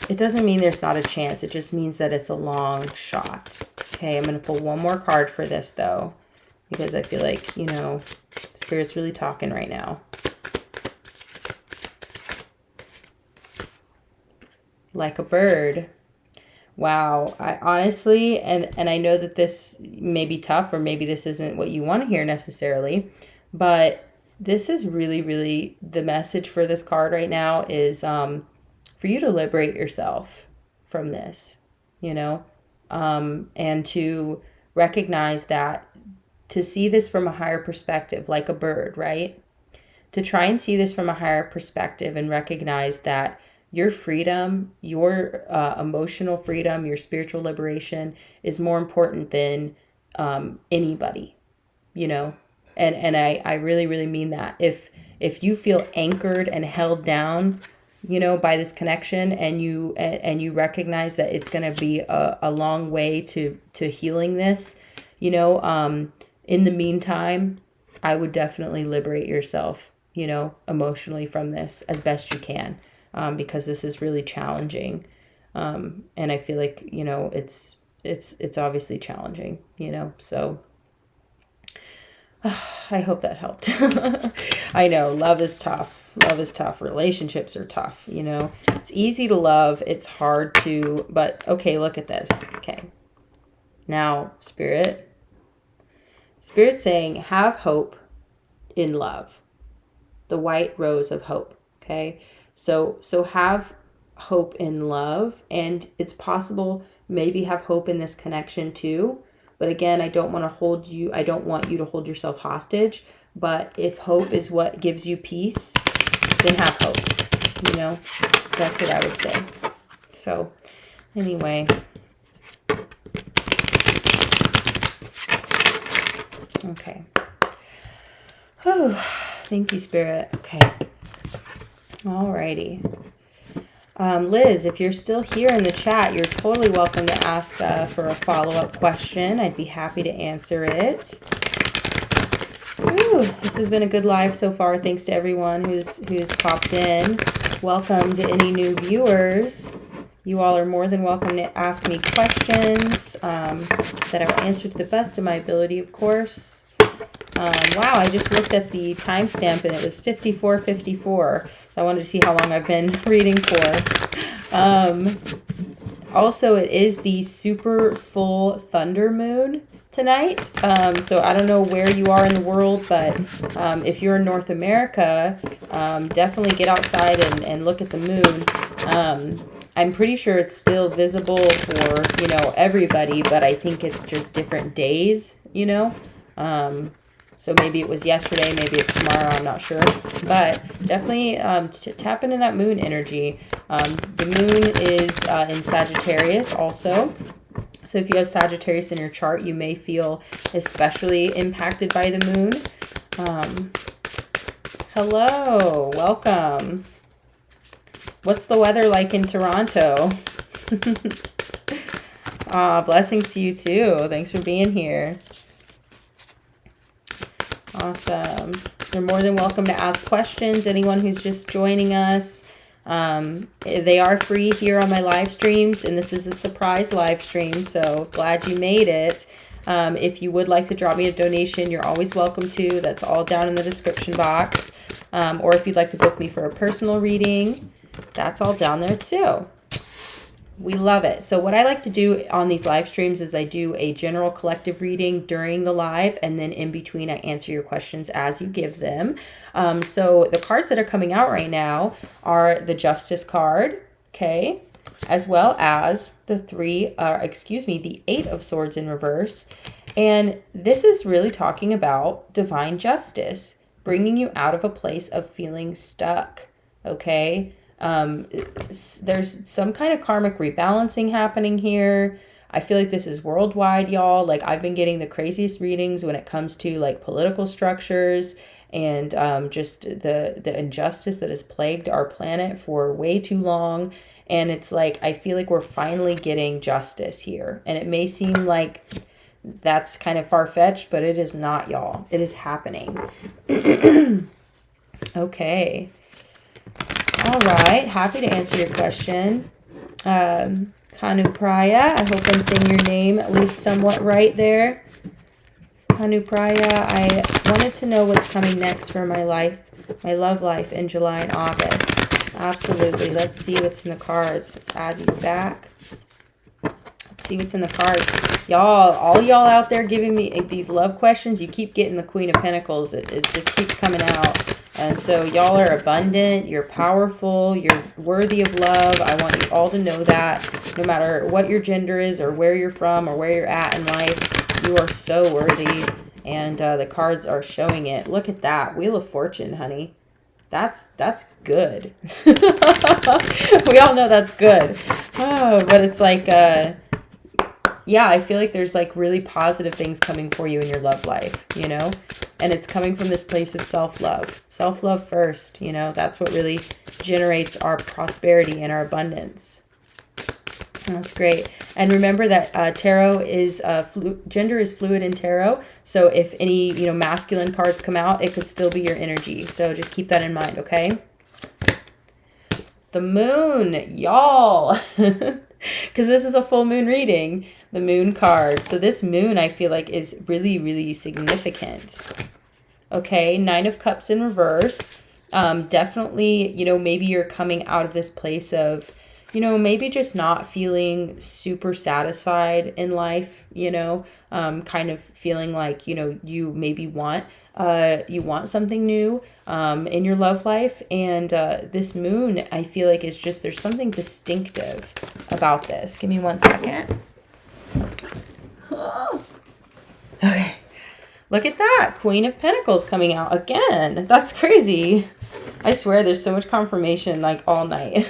it doesn't mean there's not a chance. It just means that it's a long shot. Okay, I'm going to pull one more card for this though, because I feel like, you know, Spirit's really talking right now. Like a bird. Wow. I honestly, and I know that this may be tough, or maybe this isn't what you want to hear necessarily, but this is really, really the message for this card right now is for you to liberate yourself from this, you know, and to recognize that, to see this from a higher perspective, like a bird, right? To try and see this from a higher perspective and recognize that your freedom, your emotional freedom, your spiritual liberation is more important than anybody, you know? And I really, really mean that. If you feel anchored and held down, you know, by this connection, and you recognize that it's going to be a long way to healing this, you know, in the meantime, I would definitely liberate yourself, you know, emotionally from this as best you can. Because this is really challenging. And I feel like, you know, it's obviously challenging, you know, so I hope that helped. I know love is tough. Love is tough. Relationships are tough. You know, it's easy to love. It's hard to, but okay, look at this. Okay. Now, Spirit's saying, have hope in love. The white rose of hope. Okay. So have hope in love, and it's possible maybe have hope in this connection too. But again, I don't want you to hold yourself hostage, but if hope is what gives you peace, then have hope, you know, that's what I would say. So anyway, Okay. Whew. Thank you, Spirit. Okay. Alrighty. Liz, if you're still here in the chat, you're totally welcome to ask for a follow-up question. I'd be happy to answer it. Ooh, this has been a good live so far. Thanks to everyone who's popped in. Welcome to any new viewers. You all are more than welcome to ask me questions that I will answer to the best of my ability, of course. Wow, I just looked at the timestamp and it was 54:54. So I wanted to see how long I've been reading for. Also, it is the super full thunder moon tonight. So I don't know where you are in the world, but if you're in North America, definitely get outside and look at the moon. I'm pretty sure it's still visible for, everybody, but I think it's just different days, So maybe it was yesterday, maybe it's tomorrow, I'm not sure. But definitely tap into that moon energy. The moon is in Sagittarius also. So if you have Sagittarius in your chart, you may feel especially impacted by the moon. Hello, welcome. What's the weather like in Toronto? Blessings to you too. Thanks for being here. Awesome. You're more than welcome to ask questions. Anyone who's just joining us, they are free here on my live streams, and this is a surprise live stream, so glad you made it. If you would like to drop me a donation, you're always welcome to. That's all down in the description box. Or if you'd like to book me for a personal reading, that's all down there too. We love it. So what I like to do on these live streams is I do a general collective reading during the live, and then in between I answer your questions as you give them. So the cards that are coming out right now are the Justice card, okay, as well as the the Eight of Swords in reverse. And this is really talking about divine justice, bringing you out of a place of feeling stuck, okay? There's some kind of karmic rebalancing happening here. I feel like this is worldwide, y'all. Like, I've been getting the craziest readings when it comes to like political structures and just the injustice that has plagued our planet for way too long. And it's like, I feel like we're finally getting justice here. And it may seem like that's kind of far-fetched, but it is not, y'all. It is happening. Okay. All right, happy to answer your question. Kanupraya, I hope I'm saying your name at least somewhat right there. Kanupraya, I wanted to know what's coming next for my love life in July and August. Absolutely. Let's see what's in the cards. Let's add these back. Let's see what's in the cards. Y'all, all y'all out there giving me these love questions, you keep getting the Queen of Pentacles. It just keeps coming out. And so y'all are abundant, you're powerful, you're worthy of love. I want you all to know that no matter what your gender is or where you're from or where you're at in life, you are so worthy. And the cards are showing it. Look at that. Wheel of Fortune, honey. That's good. We all know that's good. Oh, but it's like, yeah, I feel like there's like really positive things coming for you in your love life, And it's coming from this place of self-love. Self-love first, That's what really generates our prosperity and our abundance. That's great. And remember that tarot is, gender is fluid in tarot. So if any, masculine cards come out, it could still be your energy. So just keep that in mind, okay? The moon, y'all. Because this is a full moon reading. The moon card. So this moon, I feel like, is really, really significant. Okay, Nine of Cups in reverse. Definitely, maybe you're coming out of this place of, maybe just not feeling super satisfied in life, kind of feeling like, you maybe want something new in your love life. And this moon, I feel like, is just, there's something distinctive about this. Give me 1 second. Okay. Look at that. Queen of Pentacles coming out again. That's crazy. I swear there's so much confirmation like all night.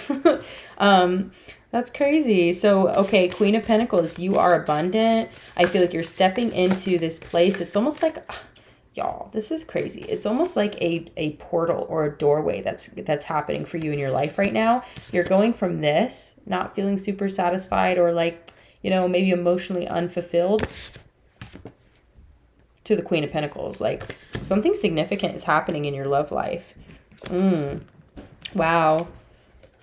That's crazy. So, okay, Queen of Pentacles, you are abundant. I feel like you're stepping into this place. It's almost like, y'all, this is crazy. It's almost like a portal or a doorway that's happening for you in your life right now. You're going from this, not feeling super satisfied or like, you know, maybe emotionally unfulfilled, to the Queen of Pentacles. Like something significant is happening in your love life. Wow.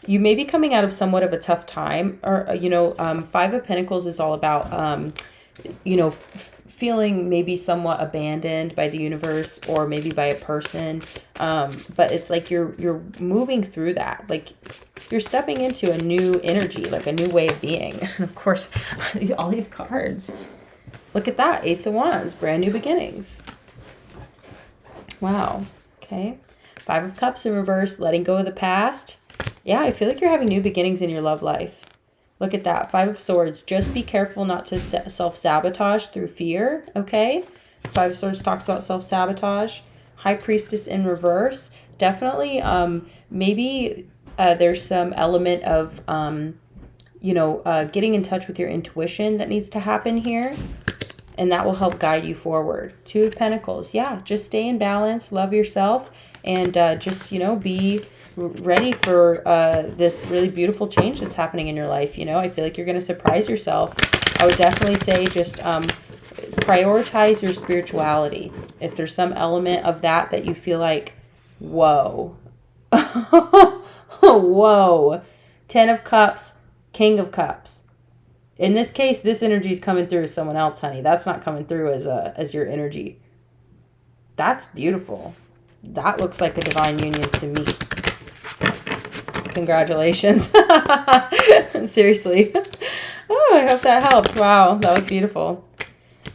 You may be coming out of somewhat of a tough time, or, you know, Five of Pentacles is all about, you know, feeling maybe somewhat abandoned by the universe or maybe by a person. But it's like you're moving through that. Like you're stepping into a new energy, like a new way of being. And of course, all these cards. Look at that. Ace of Wands, brand new beginnings. Wow. Okay. Five of Cups in reverse, letting go of the past. Yeah, I feel like you're having new beginnings in your love life. Look at that. Five of Swords. Just be careful not to self-sabotage through fear. Okay. Five of Swords talks about self-sabotage. High Priestess in reverse. Definitely, maybe there's some element of, you know, getting in touch with your intuition that needs to happen here. And that will help guide you forward. Two of Pentacles. Yeah, just stay in balance, love yourself, and just, you know, be ready for this really beautiful change that's happening in your life. You know, I feel like you're going to surprise yourself. I would definitely say just prioritize your spirituality. If there's some element of that you feel like, whoa. Whoa. Ten of Cups, King of Cups. In this case, this energy is coming through as someone else, honey. That's not coming through as your energy. That's beautiful. That looks like a divine union to me. Congratulations. Seriously. Oh, I hope that helped. Wow, that was beautiful.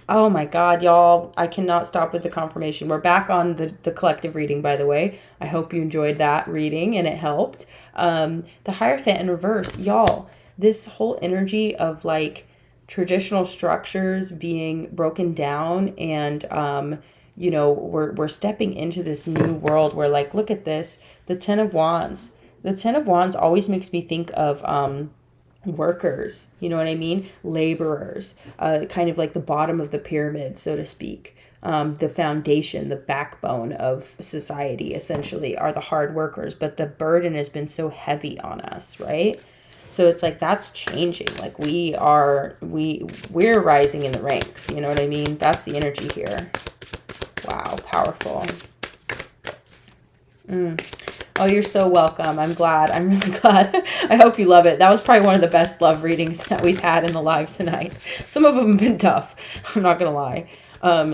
Oh my God, y'all. I cannot stop with the confirmation. We're back on the collective reading, by the way. I hope you enjoyed that reading and it helped. The Hierophant in reverse. Y'all, this whole energy of like traditional structures being broken down and, you know, we're stepping into this new world where, like, look at this, the Ten of Wands. The Ten of Wands always makes me think of workers, you know what I mean? Laborers, kind of like the bottom of the pyramid, so to speak. The foundation, the backbone of society, essentially, are the hard workers. But the burden has been so heavy on us, right? So it's like that's changing. Like we're rising in the ranks. You know what I mean? That's the energy here. Wow, powerful. Oh, you're so welcome. I'm glad. I'm really glad. I hope you love it. That was probably one of the best love readings that we've had in the live tonight. Some of them have been tough. I'm not going to lie.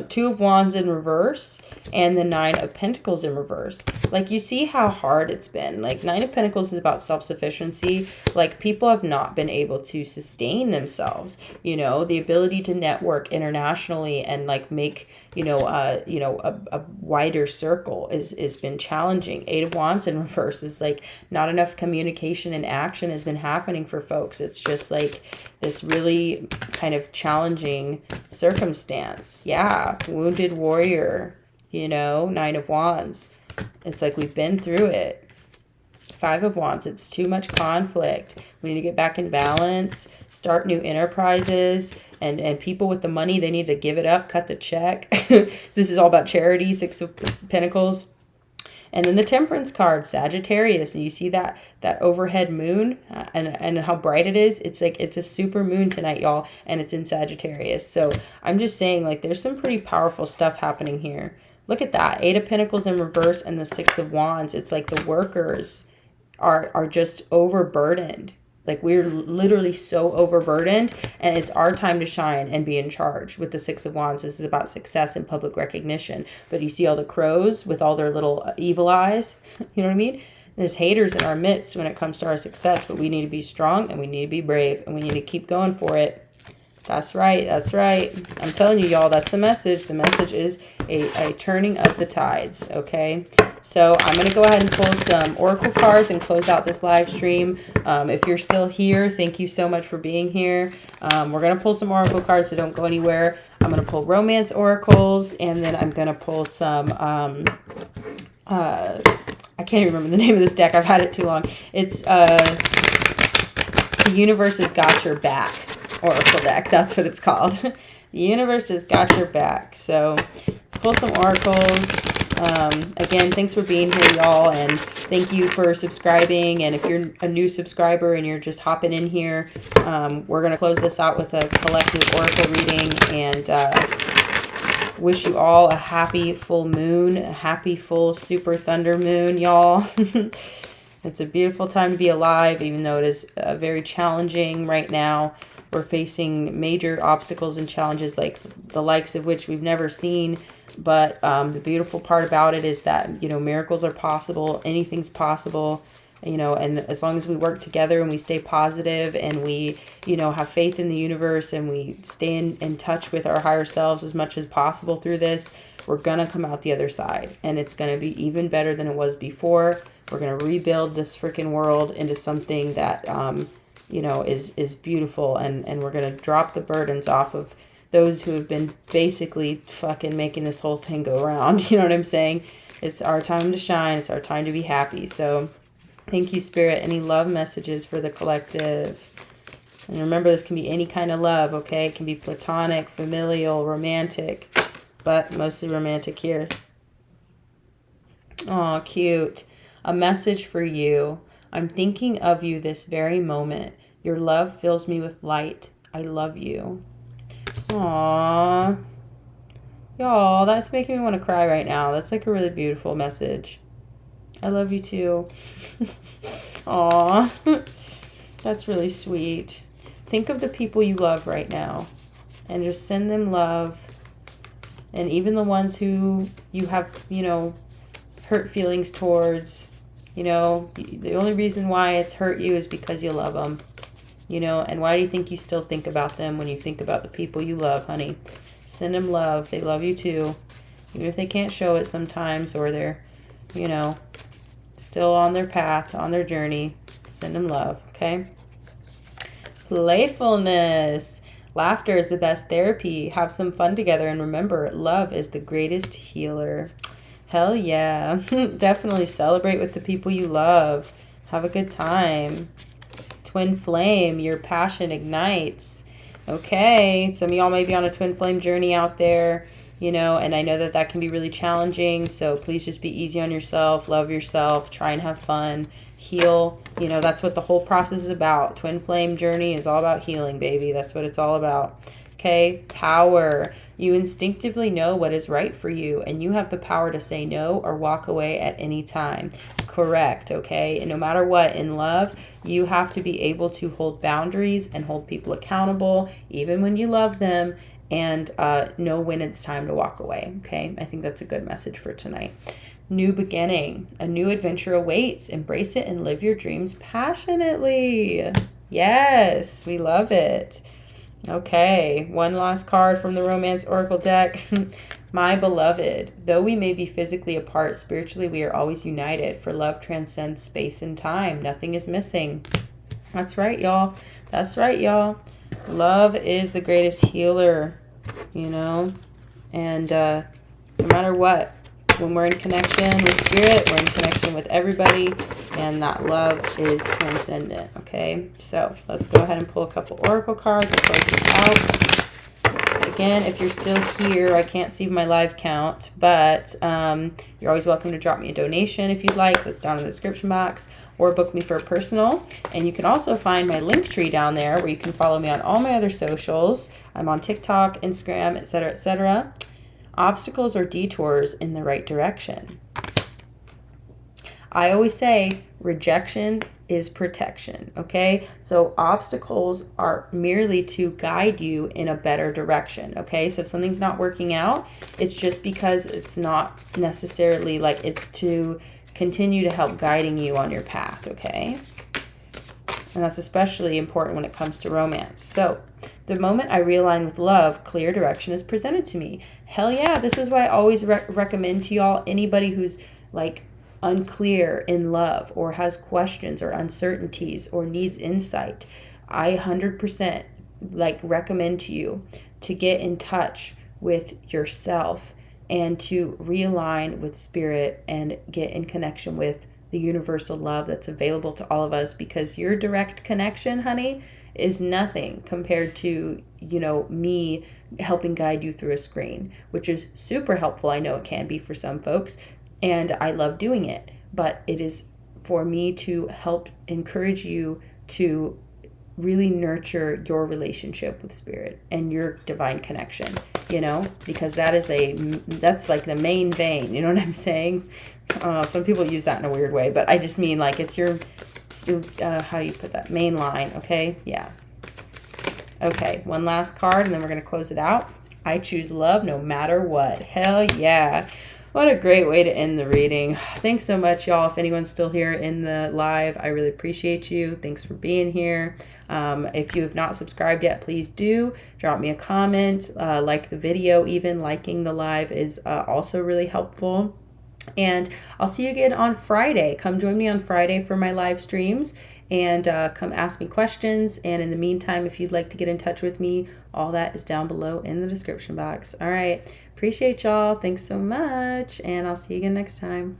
Two of Wands in reverse and the Nine of Pentacles in reverse. Like, you see how hard it's been. Like, Nine of Pentacles is about self-sufficiency. Like, people have not been able to sustain themselves. You know, the ability to network internationally and like make, a wider circle is been challenging. Eight of Wands in reverse is like not enough communication and action has been happening for folks. It's just like this really kind of challenging circumstance. Yeah, wounded warrior, you know, Nine of Wands. It's like we've been through it. Five of Wands, it's too much conflict. We need to get back in balance, start new enterprises, and people with the money, they need to give it up, cut the check. This is all about charity, Six of Pentacles. And then the Temperance card, Sagittarius, and you see that overhead moon and how bright it is. It's like it's a super moon tonight, y'all, and it's in Sagittarius. So I'm just saying, like, there's some pretty powerful stuff happening here. Look at that, Eight of Pentacles in reverse and the Six of Wands. It's like the workers are just overburdened. Like, we're literally so overburdened, and it's our time to shine and be in charge. With the Six of Wands, this is about success and public recognition. But you see all the crows with all their little evil eyes? You know what I mean? There's haters in our midst when it comes to our success, but we need to be strong, and we need to be brave, and we need to keep going for it. That's right. That's right. I'm telling you, y'all, that's the message. The message is a turning of the tides, okay? So I'm going to go ahead and pull some oracle cards and close out this live stream. If you're still here, thank you so much for being here. We're going to pull some oracle cards, so don't go anywhere. I'm going to pull romance oracles, and then I'm going to pull some... I can't even remember the name of this deck. I've had it too long. It's The universe has got your back. Oracle deck, that's what it's called. The universe has got your back. So let's pull some oracles. Again, thanks for being here, y'all, and thank you for subscribing. And if you're a new subscriber and you're just hopping in here, we're going to close this out with a collective oracle reading, and wish you all a happy full moon, a happy full super thunder moon, y'all. It's a beautiful time to be alive, even though it is very challenging right now. We're facing major obstacles and challenges like the likes of which we've never seen. But the beautiful part about it is that, you know, miracles are possible. Anything's possible, you know, and as long as we work together and we stay positive and we, you know, have faith in the universe and we stay in touch with our higher selves as much as possible through this, we're going to come out the other side. And it's going to be even better than it was before. We're going to rebuild this freaking world into something that, you know, is beautiful. And we're going to drop the burdens off of those who have been basically fucking making this whole thing go around. You know what I'm saying? It's our time to shine. It's our time to be happy. So thank you, Spirit. Any love messages for the collective? And remember, this can be any kind of love, okay? It can be platonic, familial, romantic, but mostly romantic here. Oh, cute. A message for you. I'm thinking of you this very moment. Your love fills me with light. I love you. Aww. Y'all, that's making me want to cry right now. That's like a really beautiful message. I love you too. Aww. That's really sweet. Think of the people you love right now and just send them love. And even the ones who you have, you know, hurt feelings towards, you know, the only reason why it's hurt you is because you love them. You know, and why do you think you still think about them when you think about the people you love, honey? Send them love. They love you too. Even if they can't show it sometimes, or they're, you know, still on their path, on their journey. Send them love, okay? Playfulness. Laughter is the best therapy. Have some fun together, and remember, love is the greatest healer. Hell yeah. Definitely celebrate with the people you love. Have a good time. Twin flame, your passion ignites. Okay, some of y'all may be on a twin flame journey out there, you know, and I know that that can be really challenging, so please just be easy on yourself, love yourself, try and have fun, heal. You know, that's what the whole process is about. Twin flame journey is all about healing, baby. That's what it's all about. Okay, power. You instinctively know what is right for you, and you have the power to say no or walk away at any time. Correct, okay? And no matter what, in love, you have to be able to hold boundaries and hold people accountable, even when you love them, and know when it's time to walk away, okay? I think that's a good message for tonight. New beginning. A new adventure awaits. Embrace it and live your dreams passionately. Yes, we love it. Okay, one last card from the Romance Oracle deck. My beloved, though we may be physically apart, spiritually we are always united, for love transcends space and time. Nothing is missing. That's right, y'all. That's right, y'all. Love is the greatest healer, you know? And no matter what, when we're in connection with spirit, we're in connection with everybody, and that love is transcendent, okay? So let's go ahead and pull a couple oracle cards and close this out. Again, if you're still here, I can't see my live count, but you're always welcome to drop me a donation if you'd like. That's down in the description box, or book me for a personal. And you can also find my link tree down there where you can follow me on all my other socials. I'm on TikTok, Instagram, etc., etc. Obstacles or detours in the right direction. I always say rejection is protection, okay? So obstacles are merely to guide you in a better direction, okay? So if something's not working out, it's just because it's not necessarily like it's to continue to help guiding you on your path, okay? And that's especially important when it comes to romance. So the moment I realign with love, clear direction is presented to me. Hell yeah, this is why I always recommend to y'all, anybody who's like unclear in love or has questions or uncertainties or needs insight, I 100% like recommend to you to get in touch with yourself and to realign with spirit and get in connection with the universal love that's available to all of us, because your direct connection, honey, is nothing compared to, me helping guide you through a screen, which is super helpful. I know it can be for some folks, and I love doing it, but it is for me to help encourage you to really nurture your relationship with spirit and your divine connection, because that's like the main vein, you know what I'm saying? Some people use that in a weird way, but I just mean like it's your how do you put that, main line? Okay. Yeah. Okay, one last card and then we're going to close it out. I choose love no matter what. Hell yeah. What a great way to end the reading. Thanks so much, y'all. If anyone's still here in the live, I really appreciate you. Thanks for being here. If you have not subscribed yet, please do. Drop me a comment, like the video. Even liking the live is also really helpful. And I'll see you again on Friday. Come join me on Friday for my live streams, and come ask me questions. And in the meantime, if you'd like to get in touch with me, all that is down below in the description box. All right. Appreciate y'all. Thanks so much. And I'll see you again next time.